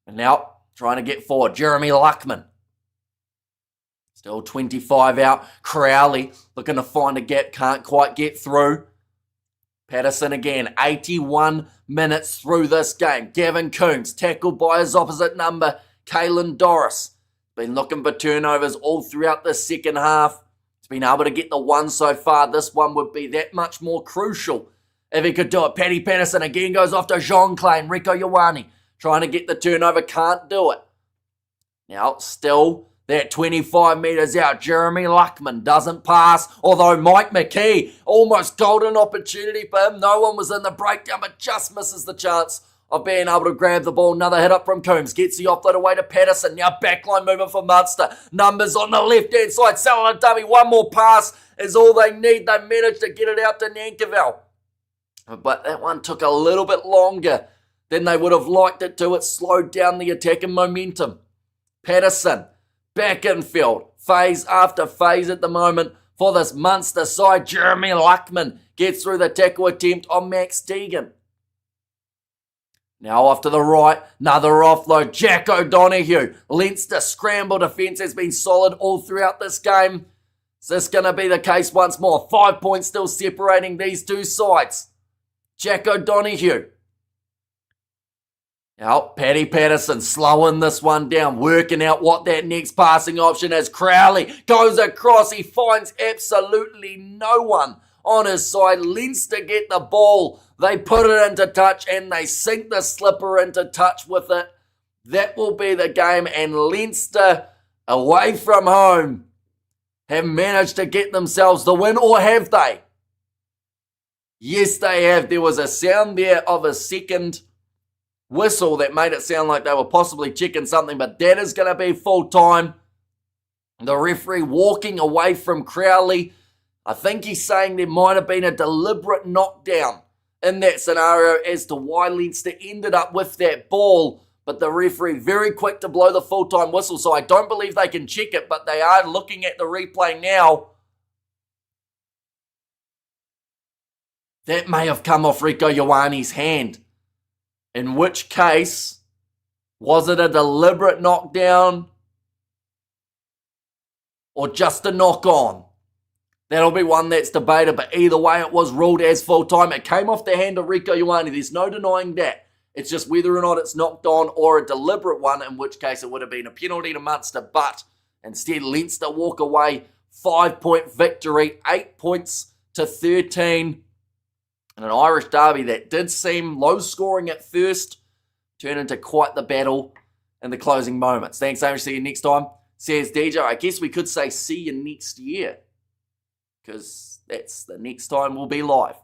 And now, trying to get forward. Jeremy Luckman. Still 25 out. Crowley looking to find a gap. Can't quite get through. Patterson again. 81 minutes through this game. Gavin Coombs tackled by his opposite number, Caelan Doris. Been looking for turnovers all throughout the second half. He's been able to get the one so far. This one would be that much more crucial if he could do it. Paddy Patterson again goes off to Jean Klein. Rieko Ioane trying to get the turnover. Can't do it. Now, still that 25 metres out. Jeremy Luckman doesn't pass, although Mike McKee, almost golden opportunity for him. No one was in the breakdown, but just misses the chance of being able to grab the ball. Another hit up from Coombs. Gets the offload away to Patterson. Now backline movement for Munster. Numbers on the left-hand side. Salah dummy. One more pass is all they need. They managed to get it out to Nankervis. But that one took a little bit longer than they would have liked it to. It slowed down the attacking momentum. Patterson back in field. Phase after phase at the moment for this Munster side. Jeremy Luckman gets through the tackle attempt on Max Deegan. Now off to the right, another offload. Jack O'Donoghue. Leinster scramble defence has been solid all throughout this game. Is this going to be the case once more? 5 points still separating these two sides. Jack O'Donoghue. Now, Paddy Patterson slowing this one down, working out what that next passing option is. Crowley goes across. He finds absolutely no one on his side. Leinster get the ball. They put it into touch and they sink the slipper into touch with it. That will be the game, and Leinster, away from home, have managed to get themselves the win, or have they? Yes, they have. There was a sound there of a second whistle that made it sound like they were possibly checking something, but that is going to be full time. The referee walking away from Crowley. I think he's saying there might have been a deliberate knockdown in that scenario as to why Leinster ended up with that ball, but the referee very quick to blow the full-time whistle, so I don't believe they can check it, but they are looking at the replay now. That may have come off Rieko Ioane's hand, in which case, was it a deliberate knockdown or just a knock-on? That'll be one that's debated, but either way, it was ruled as full-time. It came off the hand of Rieko Ioane. There's no denying that. It's just whether or not it's knocked on or a deliberate one, in which case it would have been a penalty to Munster, but instead Leinster walk away 5-point victory, 8 points to 13. And an Irish derby that did seem low-scoring at first turned into quite the battle in the closing moments. Thanks, Amy. See you next time. Says DJ. I guess we could say see you next year, because that's the next time we'll be live.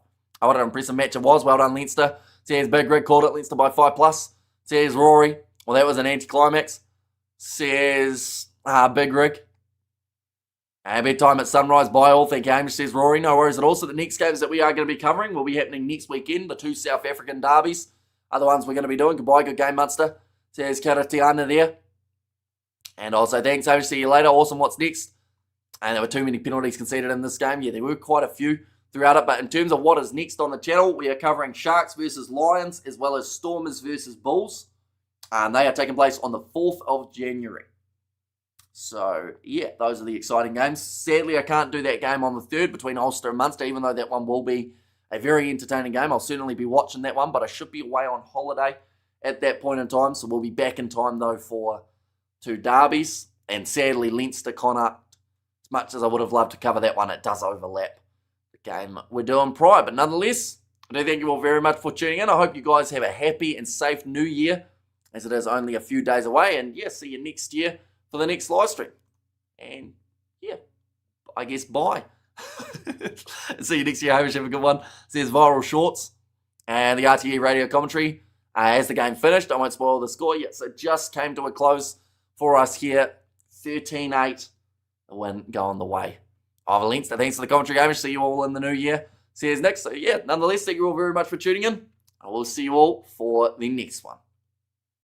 Oh, what an impressive match it was. Well done, Leinster. Says Big Rig called it Leinster by 5+. Says Rory. Well, that was an anticlimax. Says Big Rig. Bedtime at sunrise by all. Thank you, Hamish. Says Rory. No worries at all. So the next games that we are going to be covering will be happening next weekend. The 2 South African derbies are the ones we're going to be doing. Goodbye. Good game, Munster. Says Karatiana there. And also, thanks, Hamish. See you later. Awesome. What's next? And there were too many penalties conceded in this game. Yeah, there were quite a few throughout it. But in terms of what is next on the channel, we are covering Sharks versus Lions, as well as Stormers versus Bulls. And they are taking place on the 4th of January. So, yeah, those are the exciting games. Sadly, I can't do that game on the 3rd between Ulster and Munster, even though that one will be a very entertaining game. I'll certainly be watching that one, but I should be away on holiday at that point in time. So we'll be back in time, though, for 2 derbies. And sadly, Leinster Connacht, as much as I would have loved to cover that one, it does overlap the game we're doing prior. But nonetheless, I do thank you all very much for tuning in. I hope you guys have a happy and safe new year, as it is only a few days away. And yeah, see you next year for the next live stream. And yeah, I guess bye. See you next year, Hamish. Have a good one. Says Viral Shorts and the RTE radio commentary. As the game finished, I won't spoil the score yet. So it just came to a close for us here. 13-8. The win going the way of Leinster. Thanks for the commentary, Hamish. See you all in the new year. See you next. So yeah, nonetheless, thank you all very much for tuning in. I will see you all for the next one.